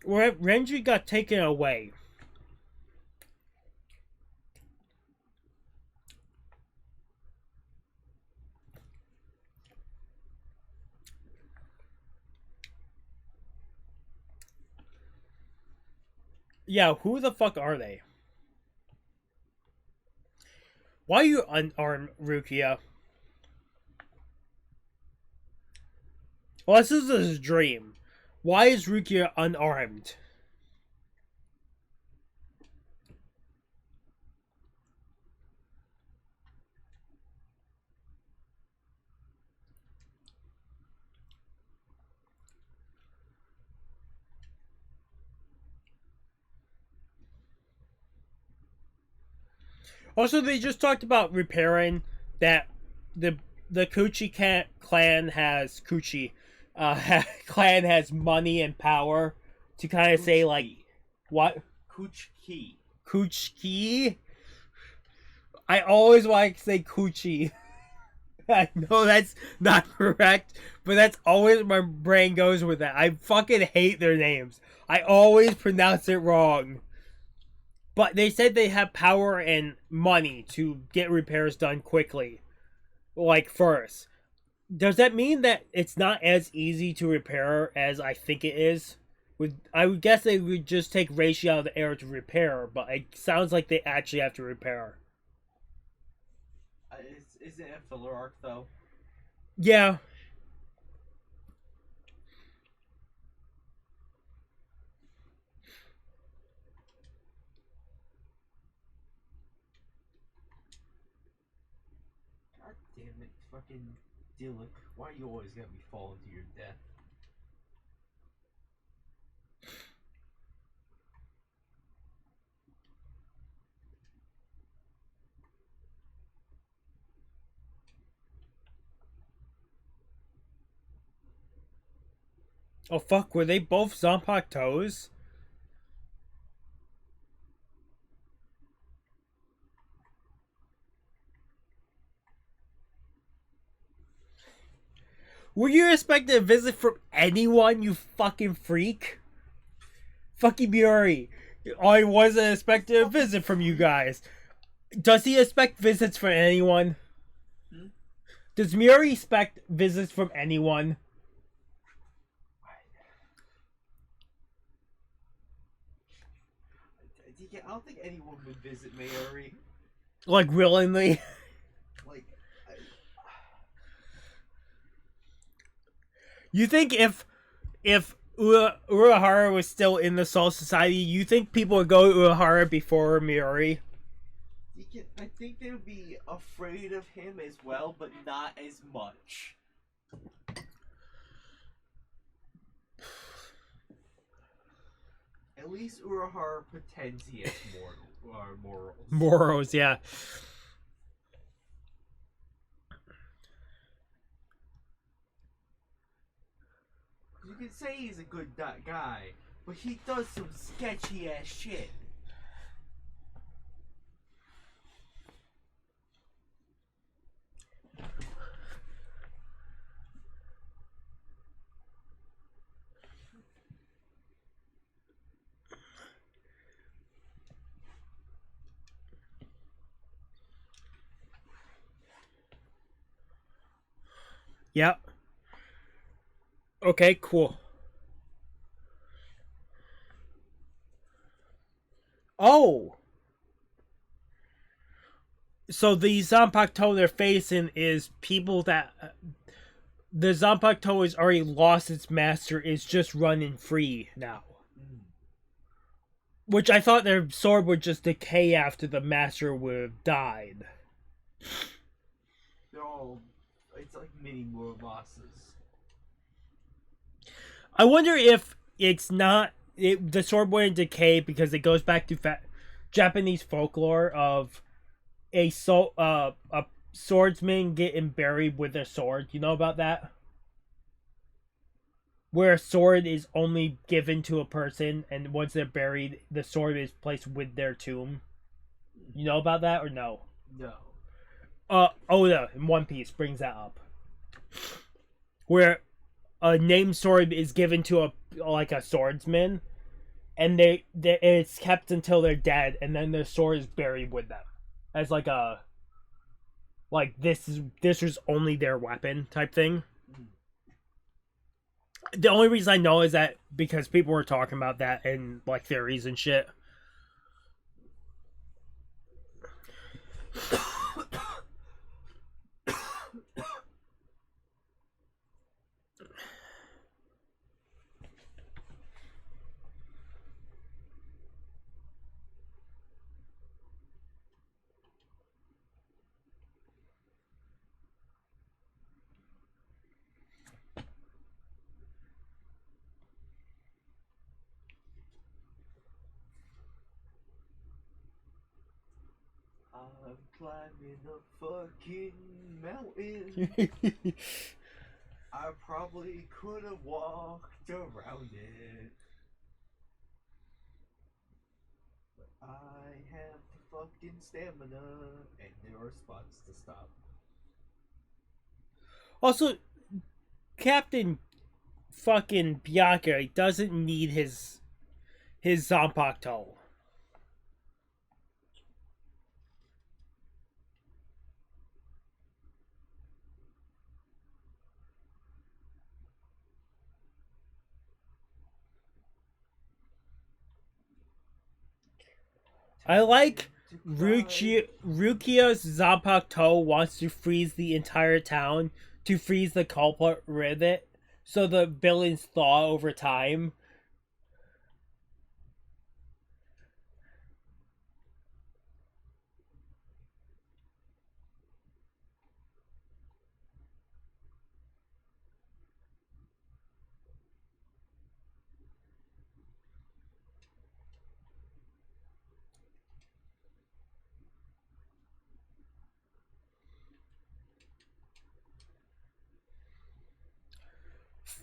Where Renji got taken away. Yeah, who the fuck are they? Why are you unarmed, Rukia? Well, this is his dream. Why is Rukia unarmed? Also, they just talked about repairing that the Kuchiki clan has clan has money and power to kind of say like what Kuchiki. I always want to say Kuchi. I know that's not correct, but that's always my brain goes with that. I fucking hate their names. I always pronounce it wrong. But they said they have power and money to get repairs done quickly. Like first. Does that mean that it's not as easy to repair as I think it is? I would guess they would just take Reishi out of the air to repair, but it sounds like they actually have to repair. Is it a filler arc though? Yeah. God damn it, fucking Dillick. Why you always gotta be falling to your death? Oh fuck, were they both Zanpakutōs? Were you expecting a visit from anyone, you fucking freak? Fucking Muri. I wasn't expecting a visit from you guys. Does he expect visits from anyone? Does Muri expect visits from anyone? I don't think anyone would visit Mayuri. Like, willingly? Like, You think if Urahara was still in the Soul Society, you think people would go to Urahara before Muri? I think they would be afraid of him as well, but not as much. At least Urahara pretends he has morals. Morals, yeah. You can say he's a good guy, but he does some sketchy ass shit. Yep. Okay, cool. Oh! So the Zanpakutō they're facing is people that... the Zanpakutō has already lost its master, is just running free now. Which I thought their sword would just decay after the master would have died. They're all... it's like mini Muramasas. I wonder if it's not... the sword wouldn't decay because it goes back to Japanese folklore of a swordsman getting buried with their sword. You know about that? Where a sword is only given to a person, and once they're buried, the sword is placed with their tomb. You know about that or no? No. Oda in One Piece brings that up. Where a named sword is given to a swordsman, and it's kept until they're dead, and then their sword is buried with them as this was only their weapon type thing. The only reason I know is that because people were talking about that in like theories and shit. I'm climbing a fucking mountain. I probably could have walked around it. But I have the fucking stamina and there are spots to stop. Also, Captain fucking Byakuya doesn't need his Zanpakutō. I like Rukia's Zanpakutō wants to freeze the entire town to freeze the culprit with it, so the villains thaw over time.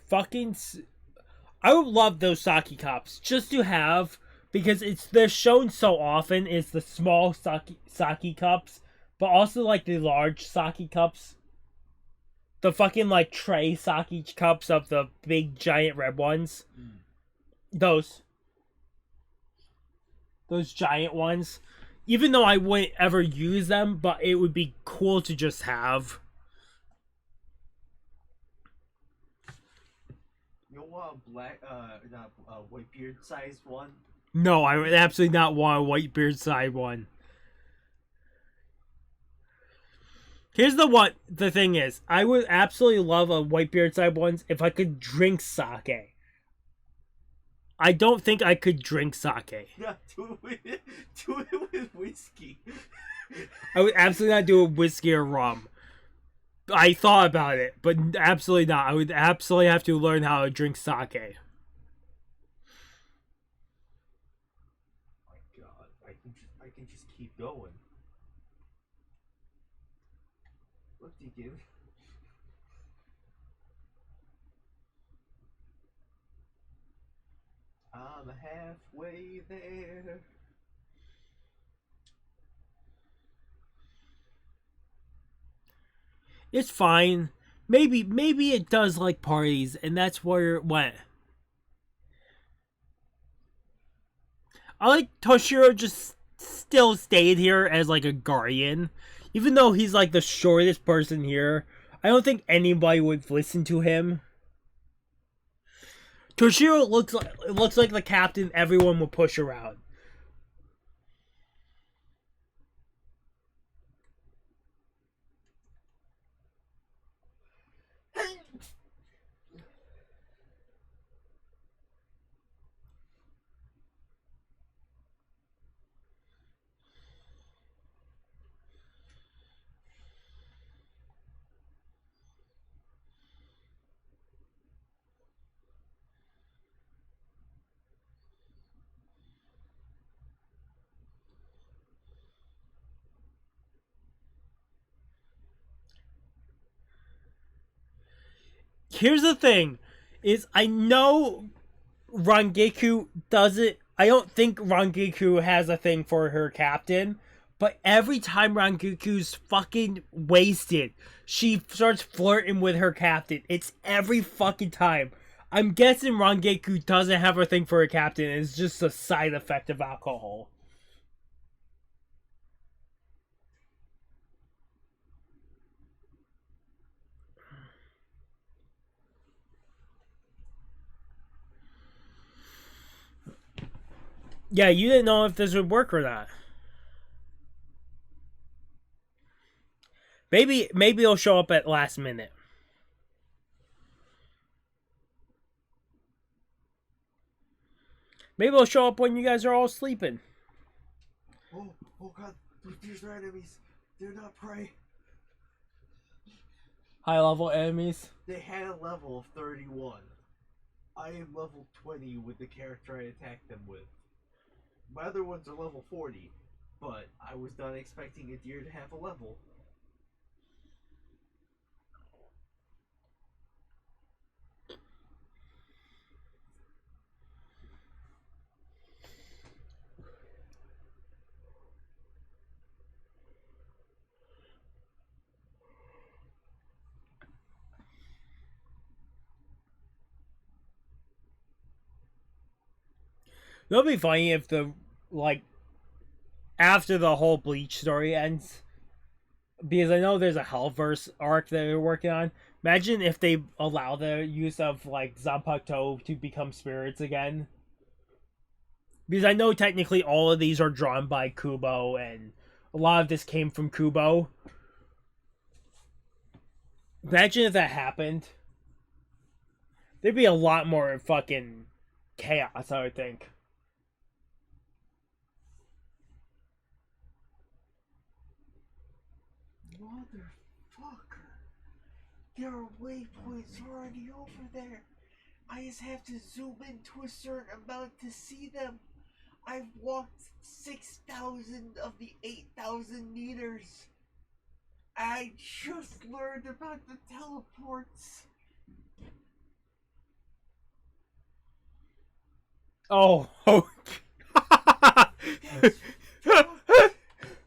Fucking, I would love those sake cups just to have, because they're shown so often. It's the small sake cups, but also like the large sake cups. The fucking like tray sake cups of the big giant red ones. Those giant ones. Even though I wouldn't ever use them, but it would be cool to just have. You want a black, not a white beard sized one? No, I would absolutely not want a white beard side one. Here's the thing is, I would absolutely love a white beard side ones if I could drink sake. I don't think I could drink sake. Yeah, do it with whiskey. I would absolutely not do a whiskey or rum. I thought about it, but absolutely not. I would absolutely have to learn how to drink sake. My God, I can just keep going. What do you give? I'm halfway there. It's fine. Maybe it does like parties, and that's where it went. I like Toshiro just still stayed here as like a guardian. Even though he's like the shortest person here, I don't think anybody would listen to him. Toshiro looks like the captain everyone would push around. Here's the thing, is I know Rangiku doesn't. I don't think Rangiku has a thing for her captain, but every time Rangiku's fucking wasted, she starts flirting with her captain. It's every fucking time. I'm guessing Rangiku doesn't have a thing for her captain. It's just a side effect of alcohol. Yeah, you didn't know if this would work or not. Maybe he'll show up at last minute. Maybe he'll show up when you guys are all sleeping. Oh god, these are enemies. They're not prey. High level enemies. They had a level of 31. I am level 20 with the character I attacked them with. My other ones are level 40, but I was not expecting a deer to have a level. It'll be funny if after the whole Bleach story ends, because I know there's a Hellverse arc that they're working on. Imagine if they allow the use of Zanpakutō to become spirits again. Because I know technically all of these are drawn by Kubo, and a lot of this came from Kubo. Imagine if that happened. There'd be a lot more fucking chaos, I would think. Motherfucker. There are waypoints already over there. I just have to zoom in to a certain amount to see them. I've walked 6,000 of the 8,000 meters. I just learned about the teleports. Oh.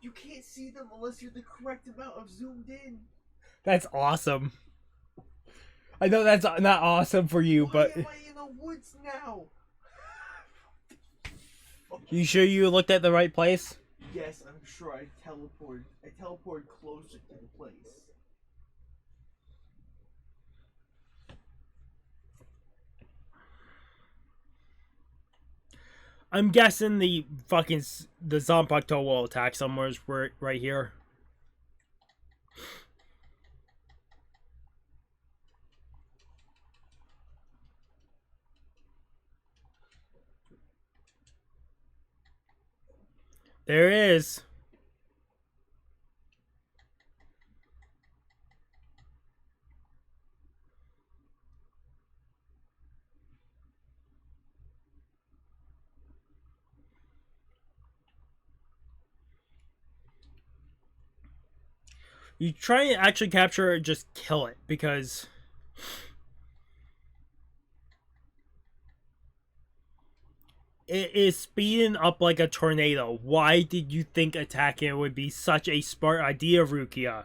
You can't see them unless you're the correct amount of zoomed in. That's awesome. I know that's not awesome for you, but... Why am I in the woods now? You sure you looked at the right place? Yes, I'm sure I teleported closer to the place. I'm guessing the Zanpakutō will attack somewhere right here. There it is. You try and actually capture it, just kill it, because it is speeding up like a tornado. Why did you think attacking it would be such a smart idea, Rukia?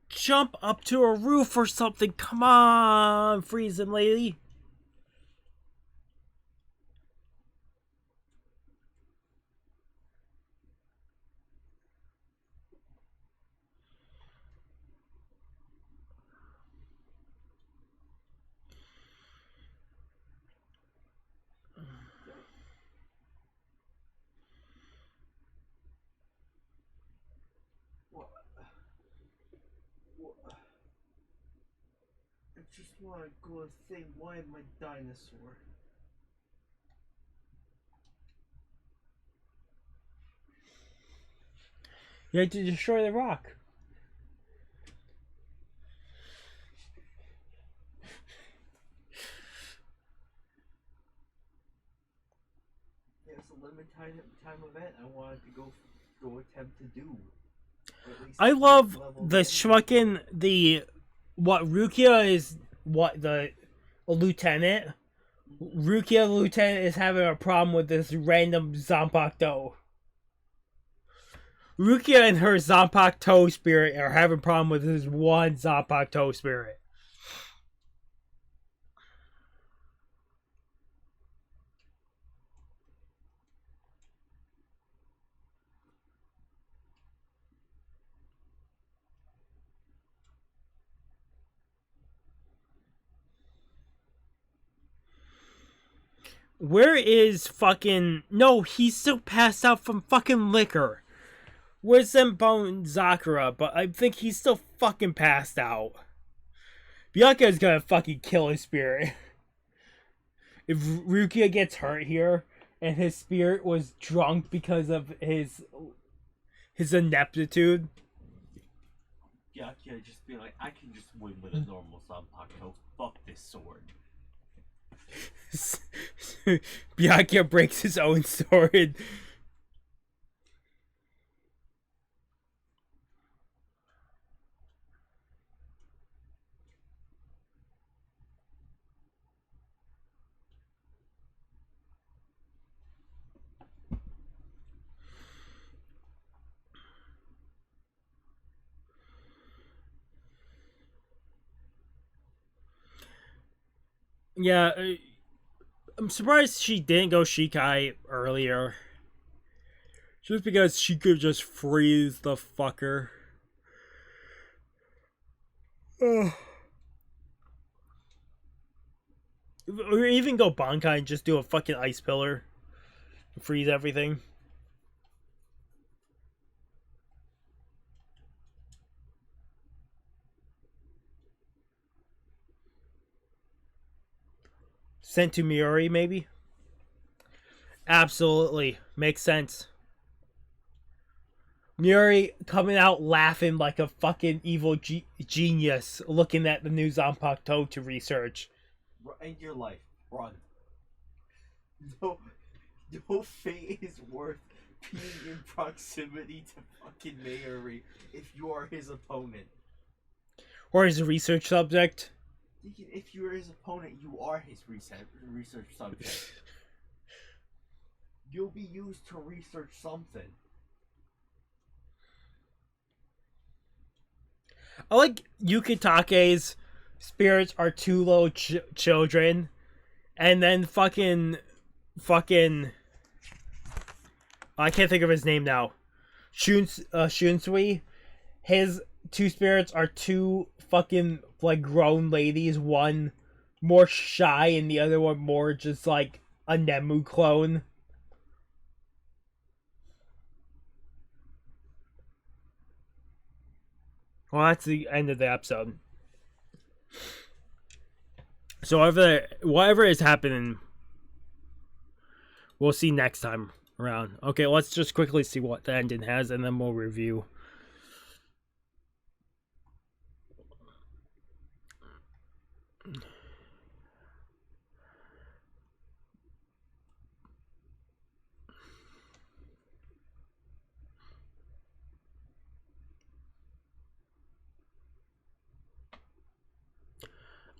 Jump up to a roof or something. Come on, freezing lady. I just want to go and think, why am I dinosaur? You had to destroy the rock. There's a limited time event I wanted to go attempt to do. I love the fucking what Rukia is, what the lieutenant. Rukia the lieutenant is having a problem with this random Zanpakutō. Rukia and her Zanpakutō spirit are having a problem with his one Zanpakutō spirit. Where is fucking... No, he's still passed out from fucking liquor. Where's Zenbone Sakura? But I think he's still fucking passed out. Byakuya's gonna fucking kill his spirit. If Rukia gets hurt here, and his spirit was drunk because of his ineptitude. Byakuya just be like, I can just win with a normal Zanpakutō. Fuck this sword. Byakuya breaks his own sword. Yeah, I'm surprised she didn't go Shikai earlier. Just because she could just freeze the fucker. Ugh. Or even go Bankai and just do a fucking ice pillar. Freeze everything. Sent to Miori, maybe? Absolutely. Makes sense. Miori coming out laughing like a fucking evil genius looking at the new Zanpakutō to research. End your life. Run. No fate is worth being in proximity to fucking Miori if you are his opponent. Or his research subject. If you are his opponent, you are his research subject. You'll be used to research something. I like Yukitake's spirits are two little children, and then fucking I can't think of his name now. Shunsui, his two spirits are two fucking like grown ladies, one more shy and the other one more just like a Nemu clone. Well, that's the end of the episode. So whatever is happening, we'll see next time around. Okay, let's just quickly see what the ending has, and then we'll review.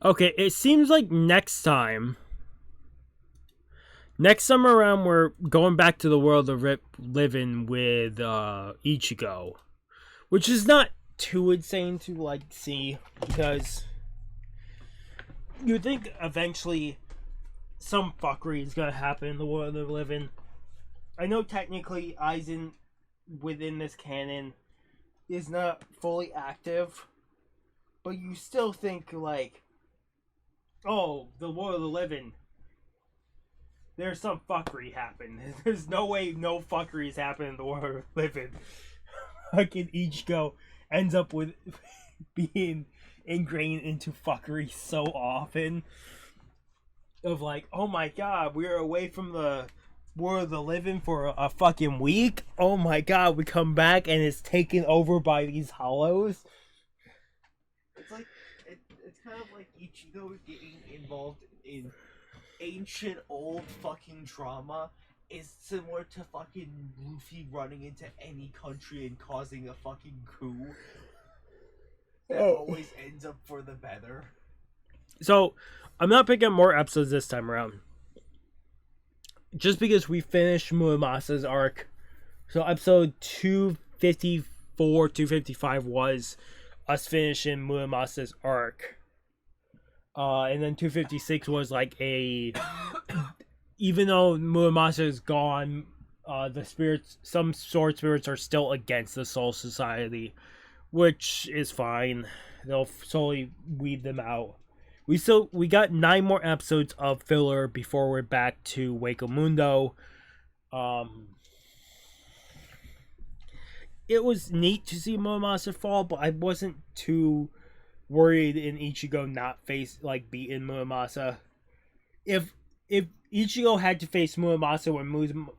Okay, it seems like next time around, we're going back to the world of living with Ichigo, which is not too insane to like see, because you think eventually some fuckery is gonna happen in the world of living. I know technically Aizen within this canon is not fully active, but you still think like, oh, the world of the living, there's some fuckery happen. There's no way no fuckery is happening in the world of living. Fucking Ichigo ends up with being ingrained into fuckery so often. Of like, oh my god, we're away from the world of the living for a fucking week. Oh my god, we come back and it's taken over by these hollows. It's like it's kind of like Ichigo getting involved in ancient old fucking drama is similar to fucking Luffy running into any country and causing a fucking coup that always ends up for the better. So, I'm not picking up more episodes this time around. Just because we finished Muramasa's arc. So, episode 254, 255 was us finishing Muramasa's arc. And then 256 was like a... Even though Muramasa is gone, the spirits, some sword spirits are still against the Soul Society, which is fine. They'll slowly weed them out. We got 9 more episodes of filler before we're back to Wake Mundo. It was neat to see Muramasa fall, but I wasn't too worried in Ichigo not beating Muramasa. If Ichigo had to face Muramasa when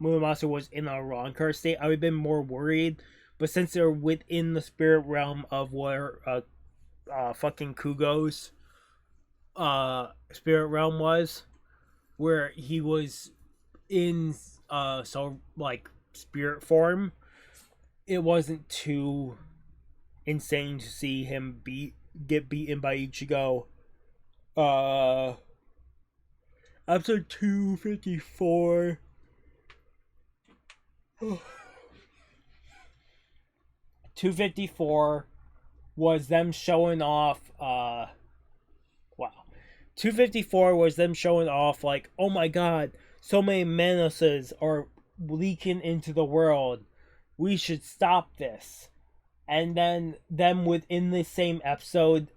Muramasa was in a wrong curse state, I would have been more worried. But since they're within the spirit realm of where fucking Kugo's spirit realm was, where he was in spirit form, it wasn't too insane to see him get beaten by Ichigo. Episode 254. 254 was them showing off 254 was them showing off like, oh my god, so many menaces are leaking into the world. We should stop this. And then them within the same episode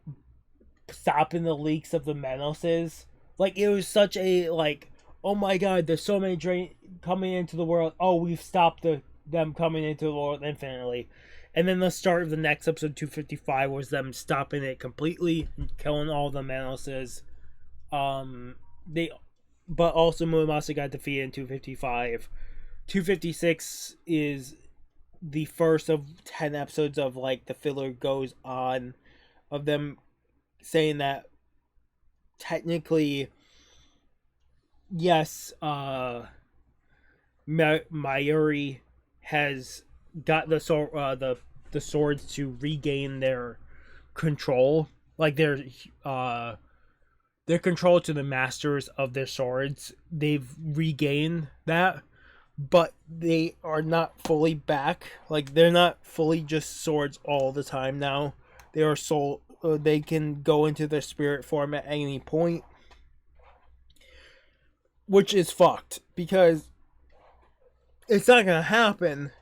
stopping the leaks of the menaces. Like, it was such a, like, oh my god, there's so many coming into the world. Oh, we've stopped them coming into the world infinitely. And then the start of the next episode, 255, was them stopping it completely and killing all the menaces. But also Muramasa got defeated in 255. 256 is the first of 10 episodes of, like, the filler goes on of them saying that technically, yes, Mayuri has got the swords to regain their control, like their control to the masters of their swords. They've regained that, but they are not fully back. Like, they're not fully just swords all the time now. They are they can go into their spirit form at any point, which is fucked because it's not gonna happen.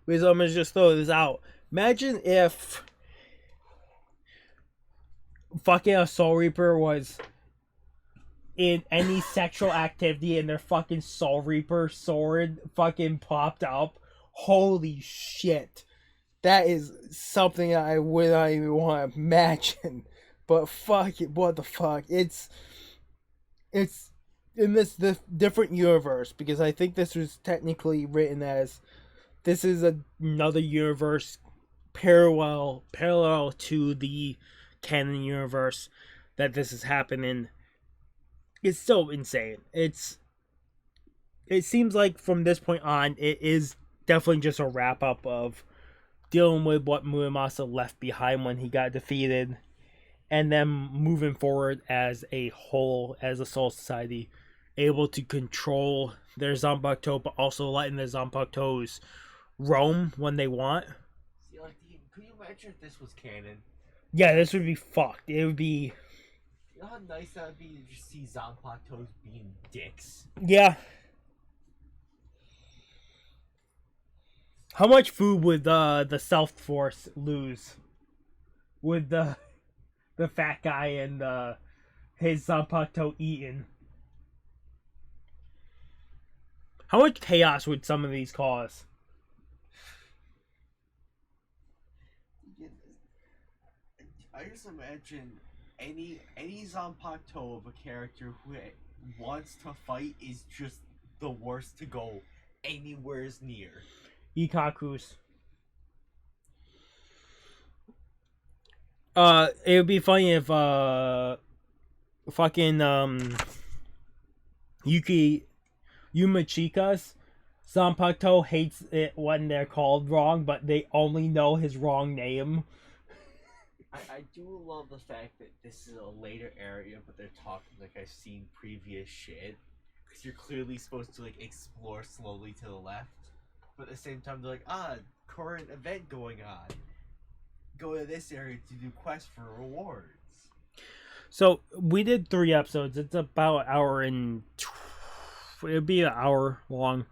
Because I'm gonna just throw this out. Imagine if fucking a Soul Reaper was in any sexual activity and their fucking Soul Reaper sword fucking popped up. Holy shit. That is something I would not even want to imagine. But fuck it, what the fuck? It's in this different universe, because I think this was technically written as this is another universe parallel to the canon universe that this is happening. It's so insane. It seems like from this point on, it is definitely just a wrap up of dealing with what Muramasa left behind when he got defeated, and then moving forward as a whole, as a Soul Society, able to control their Zanpakutō, but also letting the Zanpakutos roam when they want. See, like, could you imagine if this was canon? Yeah, this would be fucked. It would be... You know how nice that would be to just see Zanpakutos being dicks? Yeah. How much food would the South Force lose with the fat guy and his Zanpakutō eating? How much chaos would some of these cause? I just imagine any Zanpakutō of a character who wants to fight is just the worst to go anywhere near. Ikaku's. It would be funny if fucking Yumachika's Zanpakutō hates it when they're called wrong, but they only know his wrong name. I do love the fact that this is a later area, but they're talking like I've seen previous shit. Because you're clearly supposed to, like, explore slowly to the left. but at the same time they're like, current event going on. Go to this area to do quests for rewards. So we did 3 episodes. It's about an hour and it'd be an hour long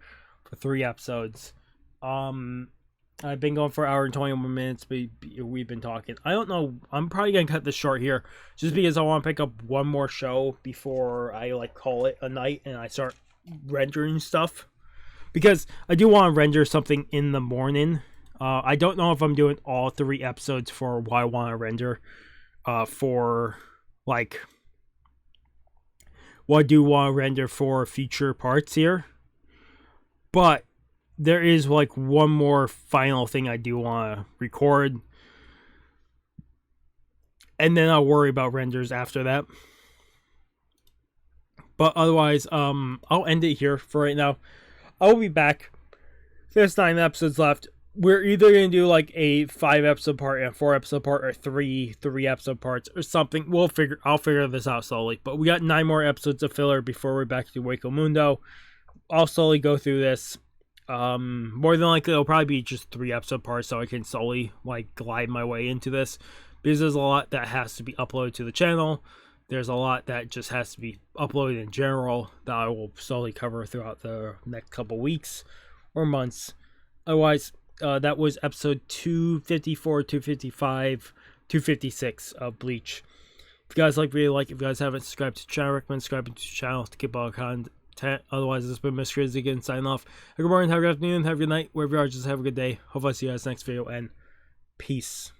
for 3 episodes. I've been going for an hour and 21 minutes, but we've been talking. I don't know. I'm probably gonna cut this short here, just because I want to pick up one more show before I like call it a night and I start rendering stuff. Because I do want to render something in the morning. I don't know if I'm doing all 3 episodes for what I want to render. For like what I do want to render for future parts here, but there is like one more final thing I do want to record, and then I'll worry about renders after that. But otherwise, I'll end it here for right now. I'll be back. There's 9 episodes left. We're either gonna do like a 5 episode part and a 4 episode part, or 3 episode parts, or something. I'll figure this out slowly. But we got 9 more episodes of filler before we're back to Waco Mundo. I'll slowly go through this. More than likely it'll probably be just 3 episode parts, so I can slowly like glide my way into this, because there's a lot that has to be uploaded to the channel. There's a lot that just has to be uploaded in general that I will slowly cover throughout the next couple weeks or months. Otherwise, that was episode 254, 255, 256 of Bleach. If you guys really like, if you guys haven't subscribed to the channel, I recommend subscribing to the channel to keep all the content. Otherwise, this has been Mr. Grizzly again, signing off. Have a good morning, have a good afternoon, have a good night, wherever you are, just have a good day. Hopefully I see you guys next video, and peace.